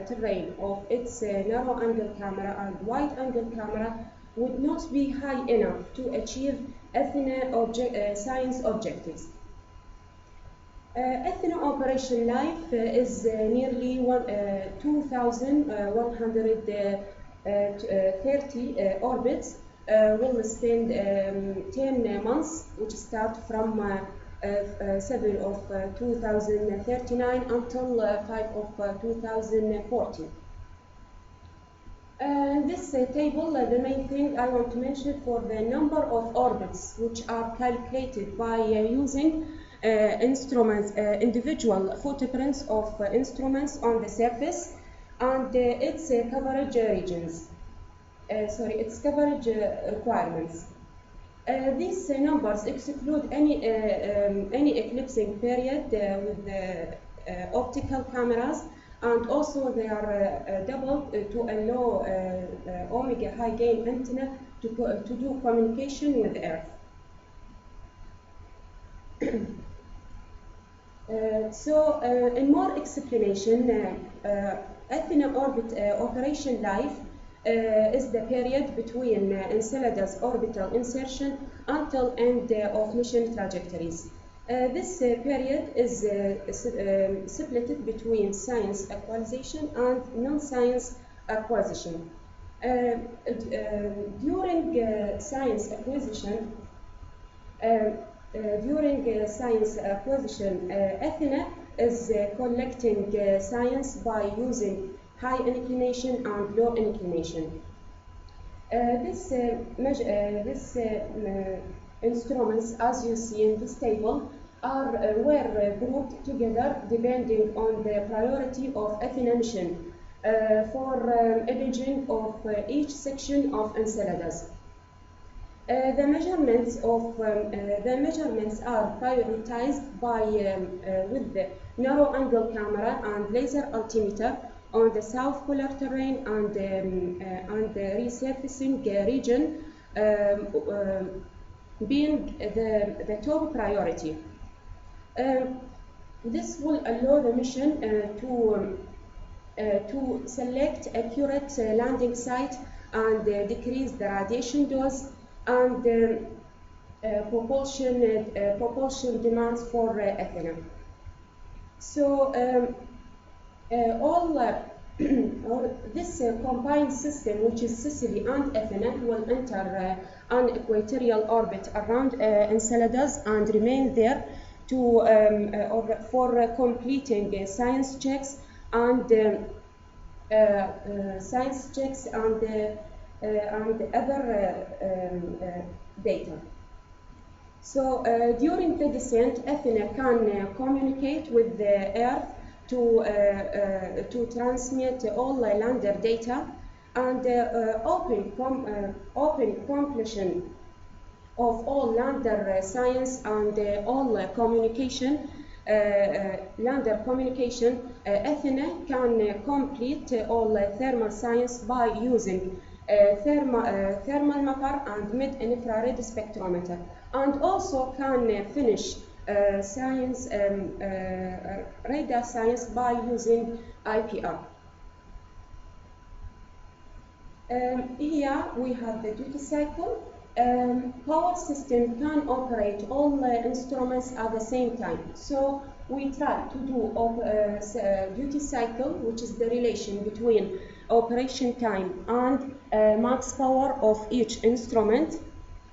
terrain of its narrow angle camera and wide angle camera would not be high enough to achieve Athena science objectives. Athena operation life is nearly 2,130 orbits. Will spend 10 months, which start from 7 of 2039 until 5 of 2040. This table, the main thing I want to mention for the number of orbits which are calculated by using instruments, individual footprints of instruments on the surface and its coverage regions. Its coverage requirements. These numbers exclude any eclipsing period with optical cameras, and also they are doubled to a low omega high gain antenna to do communication with Earth. In more explanation, Athena orbit operation life is the period between Enceladus orbital insertion until end of mission trajectories. This period is split between science acquisition and non-science acquisition. During science acquisition, Athena is collecting science by using high inclination and low inclination. instruments, as you see in this table, were grouped together depending on the priority of Athena mission for imaging of each section of Enceladus. The measurements are prioritized by with the narrow angle camera and laser altimeter on the south polar terrain and the resurfacing region being the top priority. This will allow the mission to select accurate landing site and decrease the radiation dose and propulsion demands for Athena. So this combined system, which is Sicily and Athena, will enter an equatorial orbit around Enceladus and remain there for completing science checks and other data. So during the descent, Athena can communicate with the Earth to transmit all lander data and open completion of all lander science and all communication. Lander communication, Athena can complete all thermal science by using thermal mapper and mid-infrared spectrometer, and also can finish science, radar science by using IPR. Here we have the duty cycle. Power system can operate all instruments at the same time. So we try to do duty cycle, which is the relation between operation time and max power of each instrument.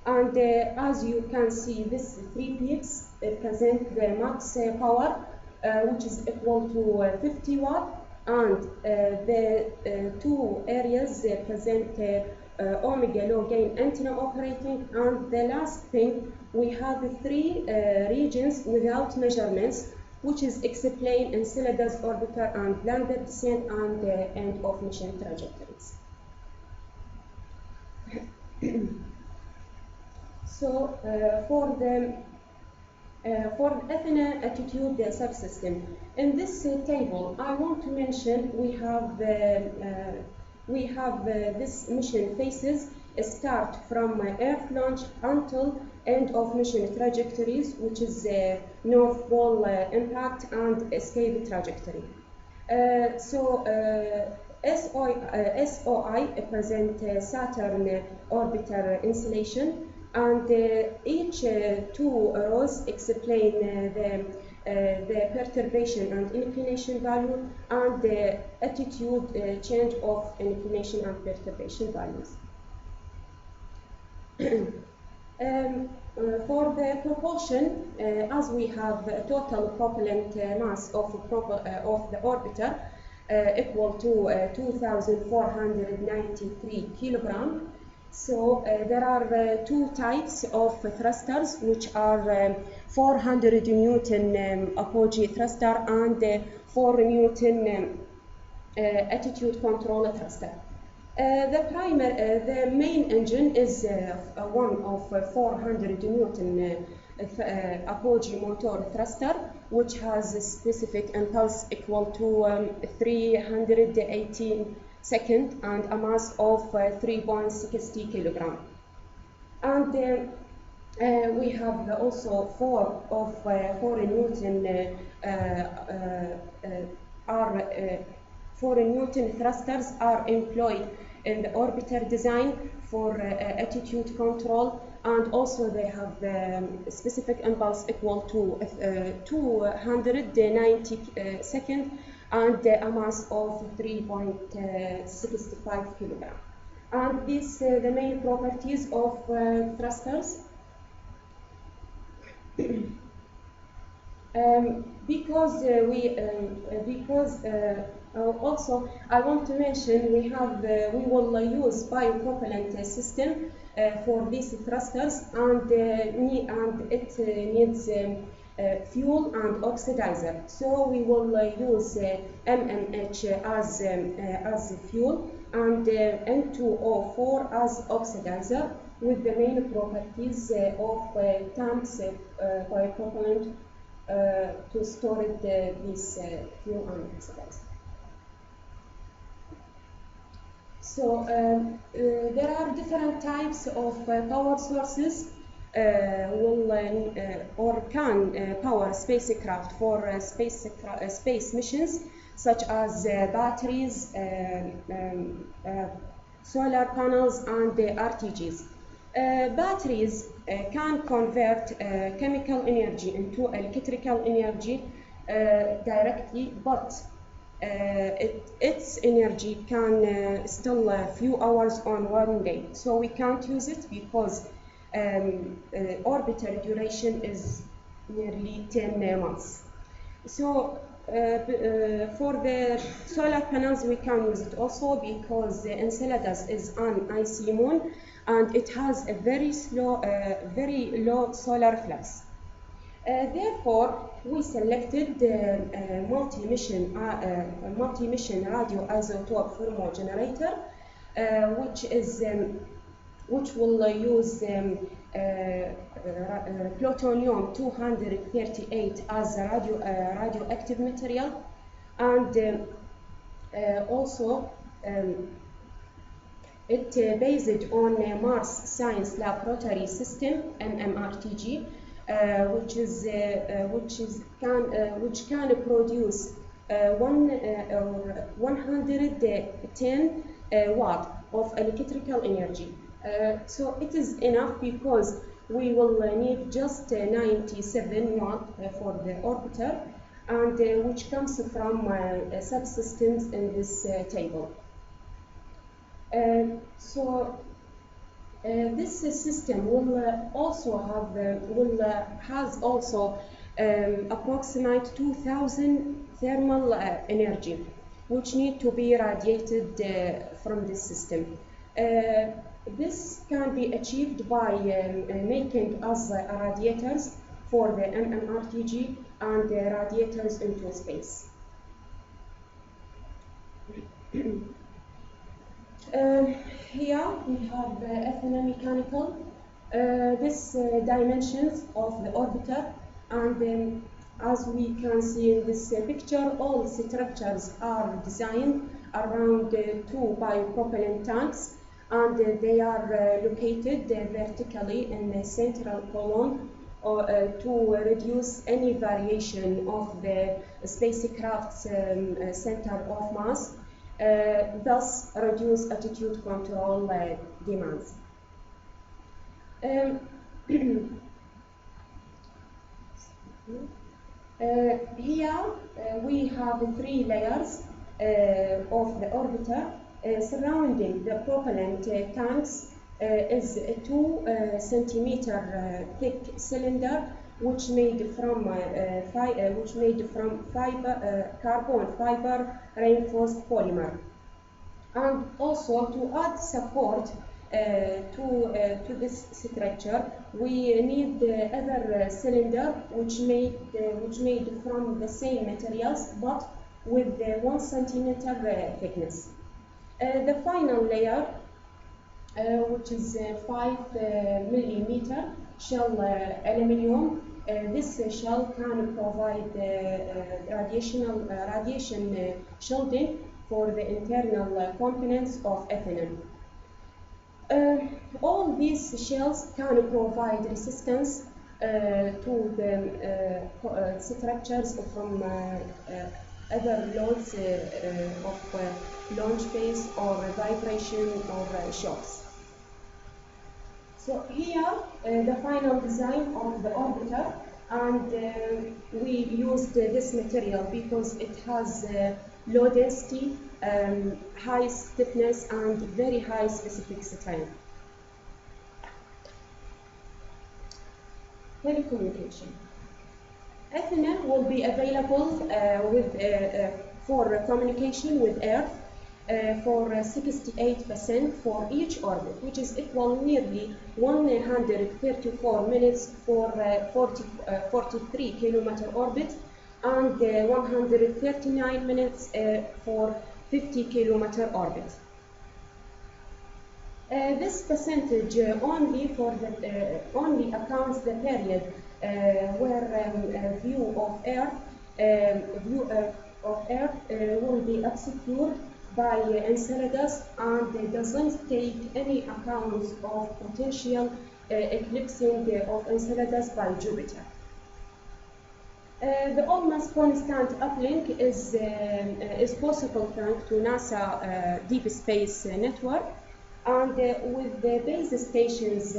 And as you can see, these three peaks present the max power, which is equal to 50 watt, and the two areas present omega low gain antenna operating. And the last thing, we have three regions without measurements, which is explained in Enceladus orbiter and lander descent and end of mission trajectories. So for the Athena attitude subsystem, in this table, I want to mention we have this mission phases start from Earth launch until end of mission trajectories, which is North Pole impact and escape trajectory. SOI present Saturn orbiter installation, and each two rows explain the perturbation and inclination value and the attitude change of inclination and perturbation values. For the propulsion, as we have a total propellant mass of the orbiter equal to 2,493 kilograms. So there are two types of thrusters, which are 400 Newton apogee thruster and 4 Newton attitude control thruster. The main engine is one of 400 Newton apogee motor thruster, which has a specific impulse equal to 318 seconds and a mass of 3.60 kilograms. And we have also 4 Newton 4 Newton thrusters are employed in the orbiter design for attitude control, and also they have specific impulse equal to 290 seconds and a mass of 3.65 kilograms. And these the main properties of thrusters. Also, I want to mention we will use biopropellant system for these thrusters, and it needs fuel and oxidizer. So we will use MMH as fuel and N2O4 as oxidizer, with the main properties of tanks polypropylene to store this fuel and oxidizer. So there are different types of power sources or can power spacecraft for space missions, such as batteries, solar panels, and RTGs. Batteries can convert chemical energy into electrical energy directly, but its energy can still a few hours on one day. So we can't use it because orbital duration is nearly 10 months. So for the solar panels we can use it also, because Enceladus is an icy moon and it has a very low solar flux. Therefore, we selected the multi-mission radioisotope thermal generator, which will use plutonium-238 as a radioactive material, and also it based on Mars Science Laboratory System (MMRTG), which can produce 110 watt of electrical energy. So it is enough, because we will need just 97 watt for the orbiter, and which comes from subsystems in this table. This system has also approximate 2,000 thermal energy, which need to be radiated from this system. This can be achieved by making us radiators for the MMRTG and radiators into space. Here we have Athena mechanical. This dimensions of the orbiter, and as we can see in this picture, all structures are designed around 2 biopropellant tanks, and they are located vertically in the central column to reduce any variation of the spacecraft's center of mass, thus reduce attitude control demands. Here we have 3 layers of the orbiter. Surrounding the propellant tanks is a 2 centimeter thick cylinder, which made from carbon fiber reinforced polymer. And also, to add support to this structure, we need the other cylinder, which made from the same materials, but with 1 centimeter thickness. The final layer, which is 5 millimeter shell aluminum, this shell can provide radiation shielding for the internal components of ethylene. All these shells can provide resistance to the structures from other loads of launch phase or vibration or shocks. So here the final design of the orbiter, and we used this material because it has low density, high stiffness, and very high specific strength. Telecommunication. Ethernet will be available for communication with Earth. for 68% for each orbit, which is equal nearly 134 minutes for 43 kilometer orbit and 139 minutes for 50 kilometer orbit. This percentage only accounts the period where view of Earth will be obscured by Enceladus and doesn't take any account of potential eclipsing of Enceladus by Jupiter. The almost constant uplink is possible thanks to NASA Deep Space Network, and with the base stations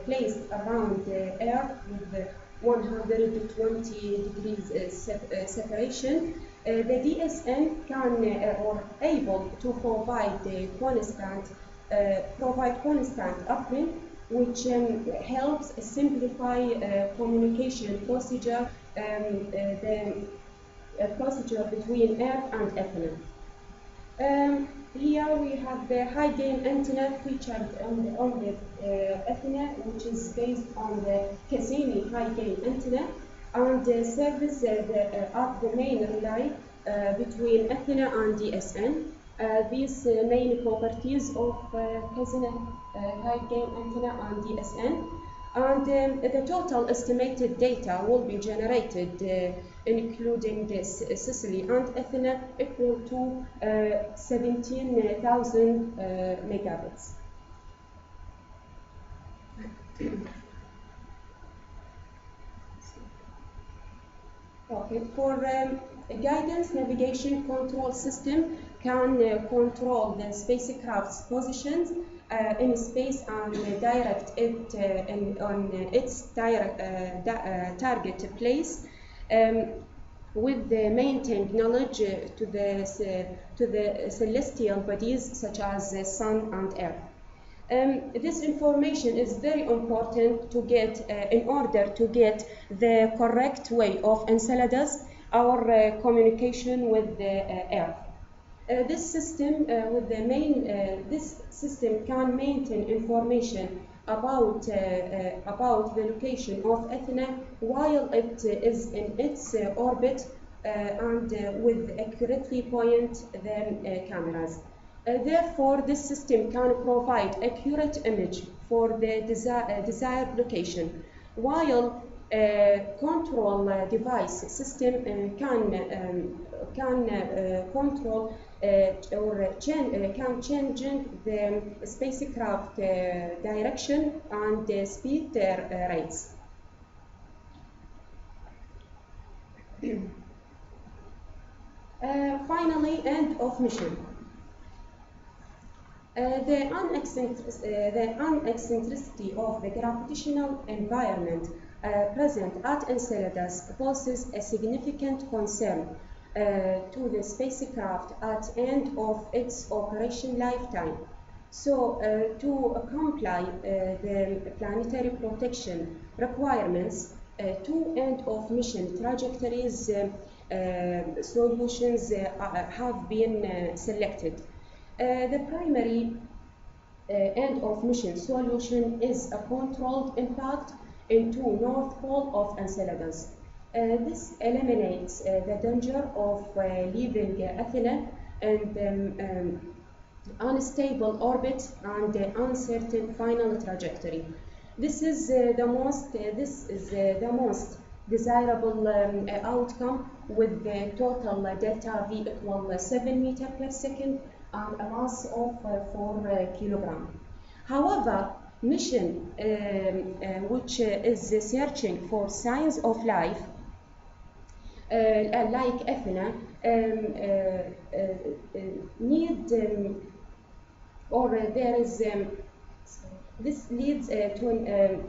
placed around the Earth with 120 degrees separation, the DSN can or able to provide constant uplink, which helps simplify communication procedure, the procedure between Earth and Athena. Here we have the high gain antenna featured on the Athena, which is based on the Cassini high gain antenna, and serves as the main relay between Athena and DSN. These main properties of Cassini high gain antenna and DSN. And the total estimated data will be generated, including this Sicily and Athena, equal to 17,000 megabits. Okay, for a guidance navigation control system can control the spacecraft's positions in space and direct it on its target place with the maintained knowledge to the celestial bodies such as the Sun and Earth. This information is very important to get in order to get the correct way of Enceladus, our communication with the Earth. This system this system can maintain information about the location of Athena while it is in its orbit and with accurately point the cameras. Therefore, this system can provide accurate image for the desired location, while control device system can control can change the spacecraft direction and speed rates. Finally, end of mission. The uneccentricity of the gravitational environment present at Enceladus poses a significant concern to the spacecraft at end of its operation lifetime. So, to comply the planetary protection requirements, two end-of-mission trajectories solutions have been selected. The primary end-of-mission solution is a controlled impact into North Pole of Enceladus. This eliminates the danger of leaving Athena and unstable orbit and uncertain final trajectory. This is the most desirable outcome, with the total delta V equal 7 meters per second and a mass of 4 kilograms. However, mission which is searching for signs of life like Athena need or there is this leads to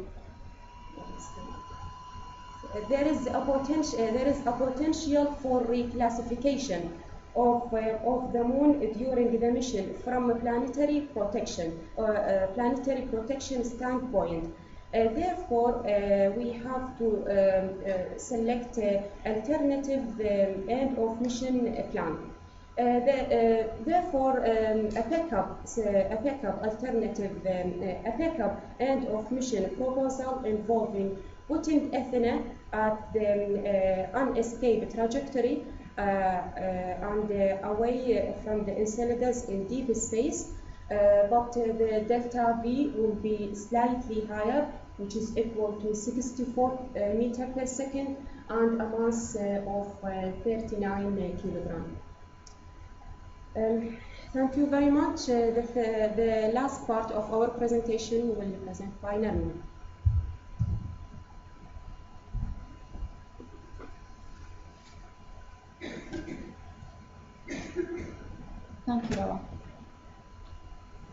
there is a potential for reclassification of the moon during the mission from a planetary protection standpoint. Therefore, we have to select alternative end of mission plan. Therefore, a backup end of mission proposal involving putting Athena at the unescaped trajectory and away from the Enceladus in deep space, but the delta V will be slightly higher, which is equal to 64 meter per second and a mass of 39 kilograms. Thank you very much. The last part of our presentation will be presented by Narmin. Thank you, Rawaa.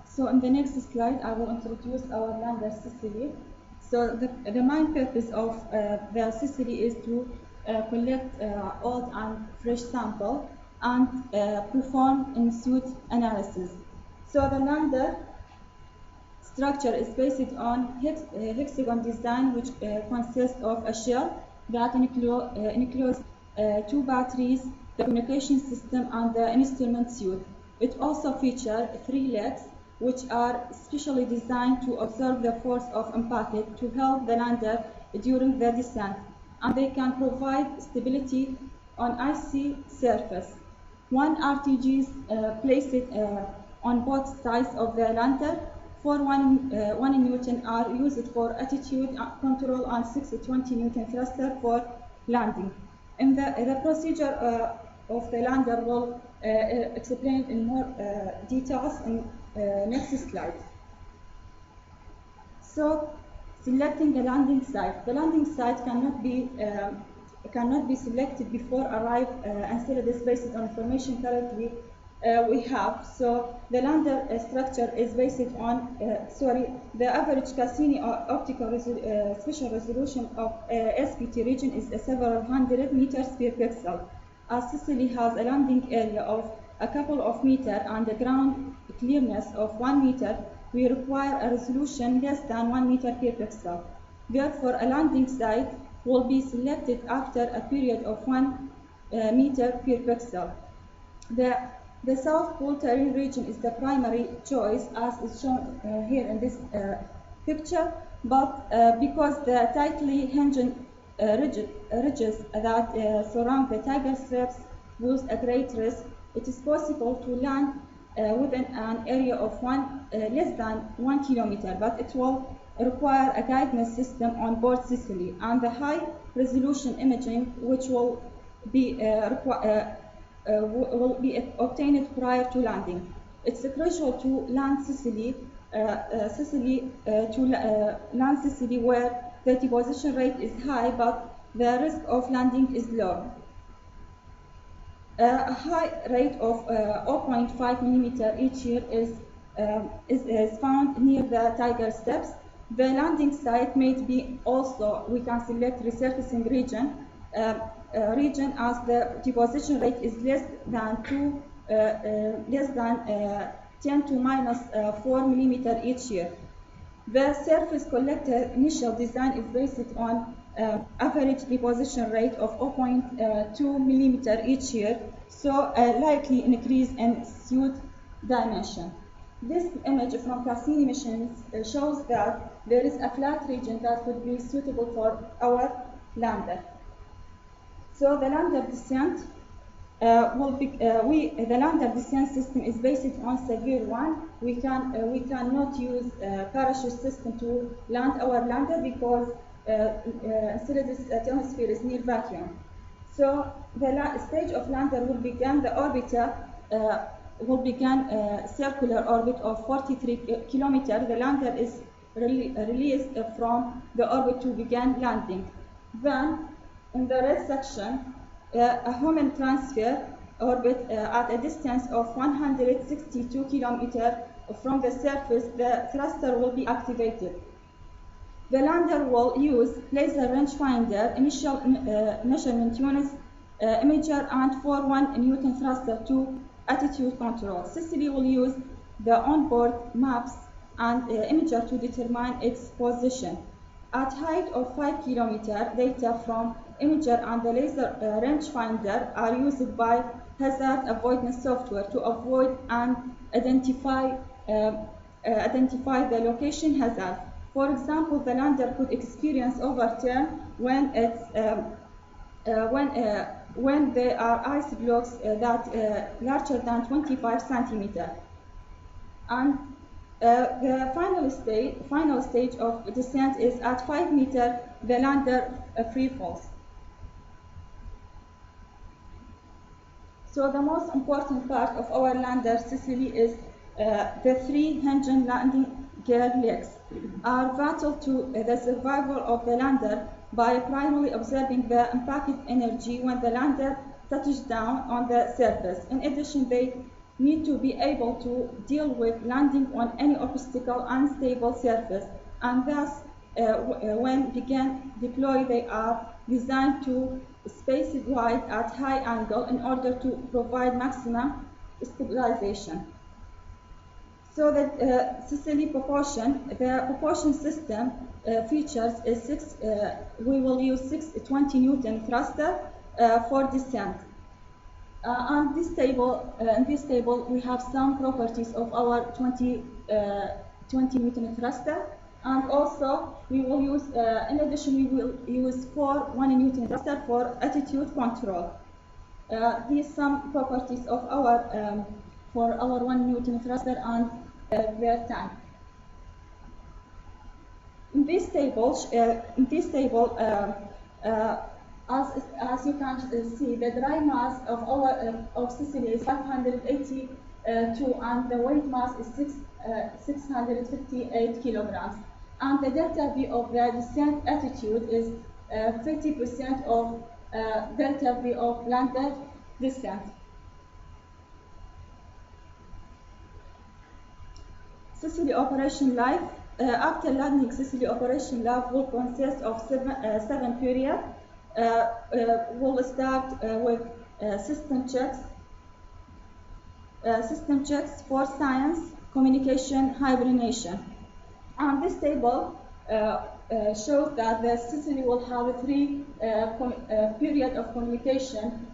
So in the next slide, I will introduce our lander Sicily. So the main purpose of the Sicily is to collect old and fresh sample and perform in-situ analysis. So the lander structure is based on hexagon design, which consists of a shell that includes 2 batteries, the communication system, and the instrument suite. It also features 3 legs, which are specially designed to absorb the force of impact to help the lander during the descent, and they can provide stability on icy surface. 1 RTG is placed on both sides of the lander. 1 Newton are used for attitude control and 620 Newton thruster for landing. And the procedure of the lander will explain in more details in next slide. So, selecting the landing site. The landing site cannot be selected before arrive Enceladus based on information currently we have. So the lander structure is based on the average Cassini optical spatial resolution of SPT region is several hundred meters per pixel. As Sicily has a landing area of a couple of meters and a ground clearness of 1 meter, we require a resolution less than 1 meter per pixel. Therefore, a landing site will be selected after a period of 1 meter per pixel. The South Pole terrain region is the primary choice, as is shown here in this picture, but because the tightly hinged ridges that surround the tiger strips pose a great risk, it is possible to land within an area of less than 1 kilometer, but it will require a guidance system on board Sicily and the high resolution imaging, which will be obtained prior to landing. It's crucial to land Sicily, land Sicily where the deposition rate is high, but the risk of landing is low. A high rate of 0.5 millimeter each year is found near the tiger steps. The landing site may be also, we can select resurfacing region as the deposition rate is less than 10 to minus 4 millimeter each year. The surface collector initial design is based on average deposition rate of 0.2 millimeter each year, so a likely increase in suit dimension. This image from Cassini missions shows that there is a flat region that would be suitable for our lander. So the lander descent the lander descent system is based on severe one. We cannot use parachute system to land our lander because Enceladus atmosphere is near vacuum. So the stage of lander will begin. The orbiter will begin circular orbit of 43 kilometers. The lander is released from the orbit to begin landing. Then, in the red section, a human transfer orbit at a distance of 162 kilometers from the surface, the thruster will be activated. The lander will use laser rangefinder, initial measurement units, imager, and 4-1 Newton thruster to attitude control. Sicily will use the onboard maps and imager to determine its position. At height of 5 kilometers, data from imager and the laser rangefinder are used by hazard avoidance software to avoid and identify the location hazard. For example, the lander could experience overturn when there are ice blocks that larger than 25 centimeters. And the final stage of descent is at 5 meters, the lander free falls. So the most important part of our lander, Sicily, is the 3-engine landing gear legs are vital to the survival of the lander by primarily observing the impacted energy when the lander touches down on the surface. In addition, they need to be able to deal with landing on any obstacle unstable surface, and thus when deployed, they are designed to space wide at high angle in order to provide maximum stabilization. So the Sicily propulsion, the propulsion system features we will use 620 Newton thruster for descent. On this table, in this table, we have some properties of our 20 Newton thruster, and also we will use, in addition, we will use 1 Newton thruster for attitude control. These some properties of our for our 1 Newton thruster and their tank. In this table, as you can see, the dry mass of our of Sicily is 582, and the weight mass is 658 kilograms. And the delta V of the descent attitude is 50% of delta V of landed descent. Sicily operation life. After landing, Sicily operation life will consist of seven periods. We'll start with system checks for science, communication, hibernation. And this table shows that the Sicily will have 3 periods of communication,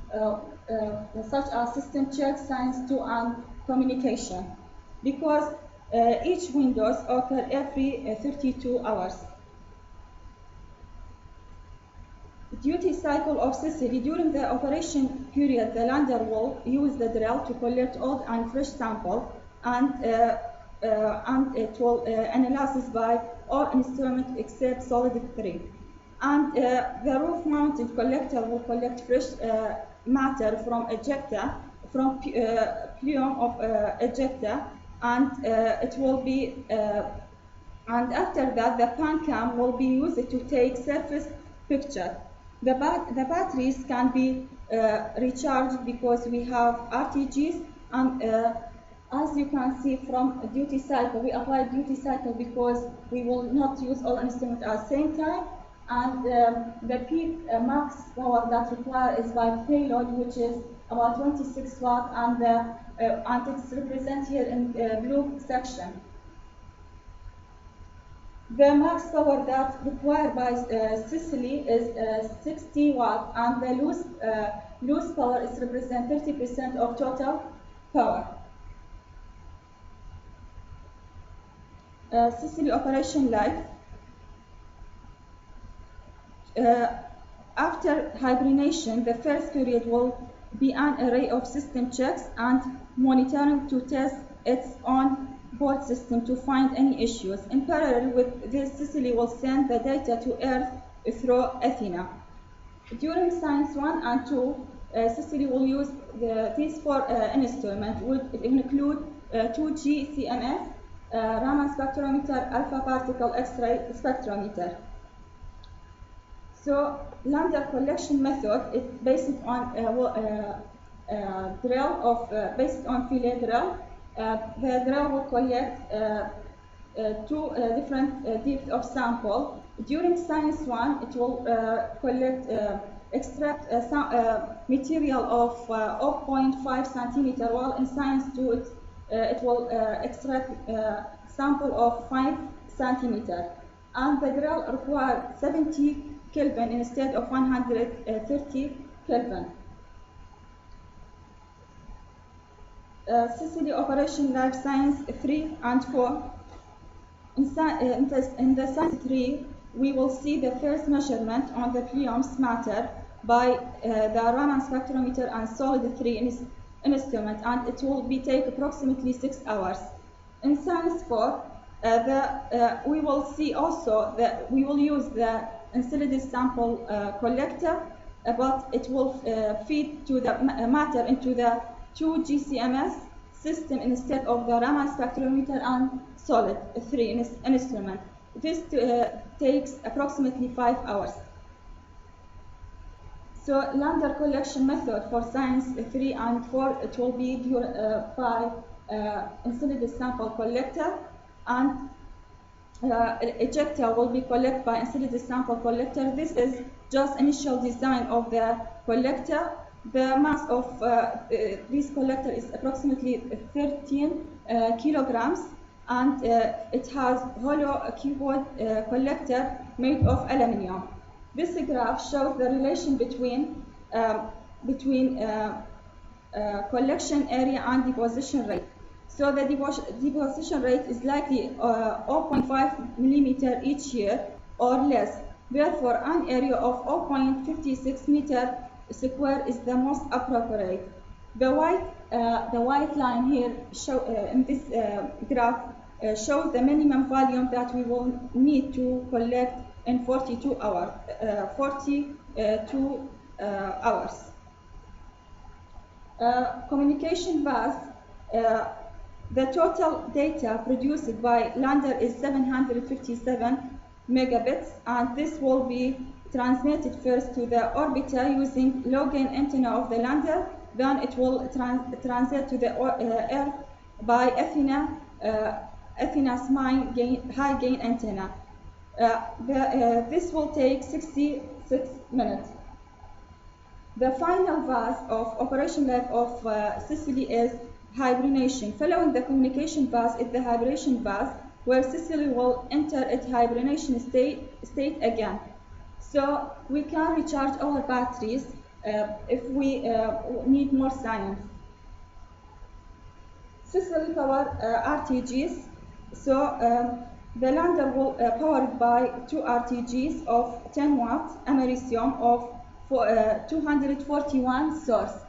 such as system check, science 2, and communication, because each windows occur every 32 hours. Duty cycle of Sicily. During the operation period, the lander will use the drill to collect old and fresh sample, and it will analyze by all instruments except solid 3. And the roof-mounted collector will collect fresh matter from ejecta, from plume of ejecta, and it will be. And after that, the pan cam will be used to take surface picture. The batteries can be recharged because we have RTGs, and as you can see from duty cycle, we apply duty cycle because we will not use all instruments at the same time, and the peak max power that required is by payload, which is about 26 watt, and it's represented here in the blue section. The max power that required by Sicily is 60 watt, and the loose power is represent 30% of total power. Sicily operation life. After hibernation, the first period will be an array of system checks and monitoring to test its own board system to find any issues. In parallel with this, Sicily will send the data to Earth through Athena. During Science 1 and 2, Sicily will use these 4 instruments, which include 2G CMS, Raman spectrometer, alpha particle X-ray spectrometer. So, lander collection method is based on based on fillet drill. The drill will collect 2 different depths of sample. During Science 1, it will extract material of 0.5 centimeter, while in Science 2 it will extract sample of 5 centimeter. And the drill requires 70 Kelvin instead of 130 Kelvin. Sicily Operation Life Science 3 and 4. In the Science 3, we will see the first measurement on the Plioms matter by the Raman spectrometer and solid 3 instrument, and it will take approximately 6 hours. In Science 4, we will see also that we will use the Enceladus sample collector, but it will feed to the matter into the 2 GCMS system instead of the Raman spectrometer and solid 3 instrument. This takes approximately 5 hours. So lander collection method for Science 3 and 4, it will be by Enceladus sample collector, and ejecta will be collected by Enceladus sample collector. This is just initial design of the collector. The mass of this collector is approximately 13 kilograms, and it has hollow cuboid collector made of aluminium. This graph shows the relation between collection area and deposition rate. So the deposition rate is likely 0.5 millimeter each year or less. Therefore, an area of 0.56 meter square is the most appropriate. The white line here in this graph shows the minimum volume that we will need to collect in 42 hours. Communication bus. The total data produced by lander is 757 megabits, and this will be transmitted first to the orbiter using low-gain antenna of the lander. Then it will transit to the Earth by Athena's high-gain antenna. This will take 66 minutes. The final phase of operation life of Sicily is hibernation. Following the communication phase is the hibernation phase, where Sicily will enter its hibernation state again. So we can recharge our batteries if we need more science. Sicily power RTGs. So the lander will powered by 2 RTGs of 10 watts americium of 241 source.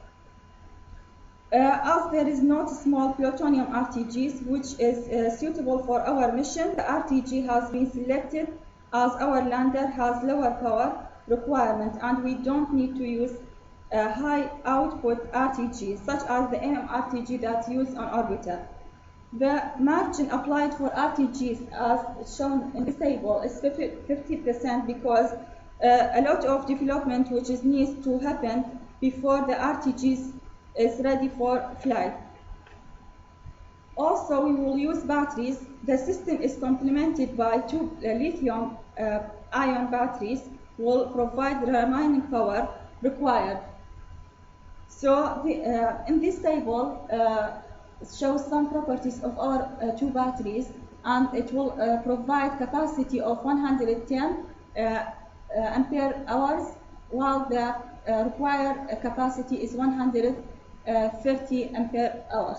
As there is not small plutonium RTGs which is suitable for our mission, the RTG has been selected as our lander has lower power requirement and we don't need to use high output RTGs such as the MMRTG that's used on orbiter. The margin applied for RTGs as shown in this table is 50% because a lot of development which needs to happen before the RTGs is ready for flight. Also, we will use batteries. The system is complemented by 2 lithium-ion batteries will provide the remaining power required. So in this table shows some properties of our 2 batteries, and it will provide capacity of 110 ampere hours, while the required capacity is 130 ampere hours.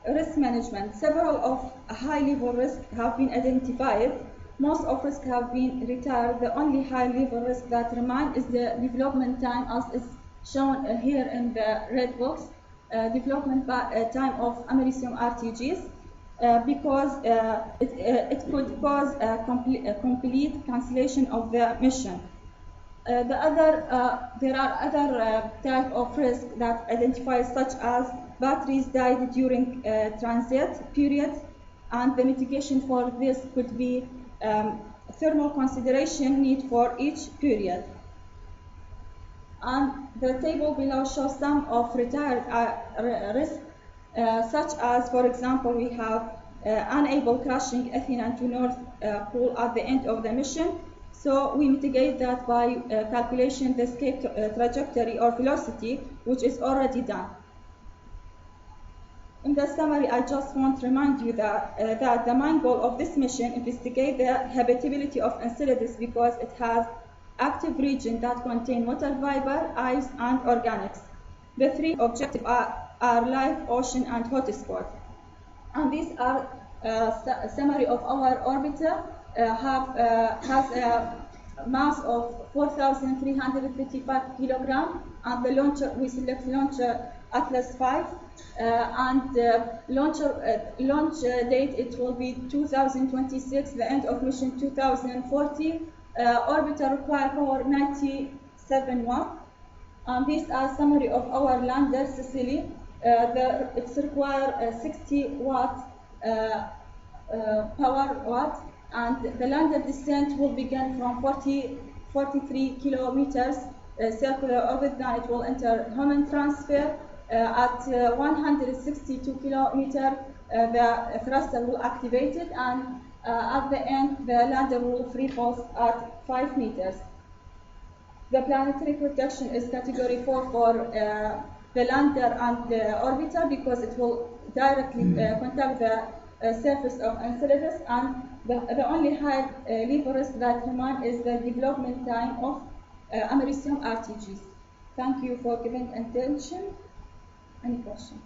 Risk management. Several of high-level risks have been identified. Most of risks have been retired. The only high-level risk that remains is the development time, as is shown here in the red box. Development time of americium RTGs, because it could cause a complete cancellation of the mission. There are other type of risks that identify, such as batteries died during transit period, and the mitigation for this could be thermal consideration need for each period. And the table below shows some of retired risks, such as, for example, we have unable crashing Athena to North Pole at the end of the mission. So we mitigate that by calculation the escape trajectory or velocity, which is already done. In the summary, I just want to remind you that, that the main goal of this mission investigate the habitability of Enceladus because it has active regions that contain water vapor, ice, and organics. The three objectives are life, ocean, and hotspot. And these are a summary of our orbiter. Has a mass of 4,355 kilograms, and the launcher, we select launcher Atlas 5, and launch date, it will be 2026, the end of mission 2040. Orbiter require power 97 watts. And these are summary of our lander Sicily. It's require 60 watt power watt, and the lander descent will begin from 43 kilometers circular orbit. Then it will enter Hohmann transfer. At 162 kilometers, the thruster will activate it, and at the end, the lander will free fall at 5 meters. The planetary protection is category 4 for the lander and the orbiter because it will directly contact the surface of Enceladus, and the only high leverage that remains is the development time of Americium RTGs. Thank you for giving attention. Any question?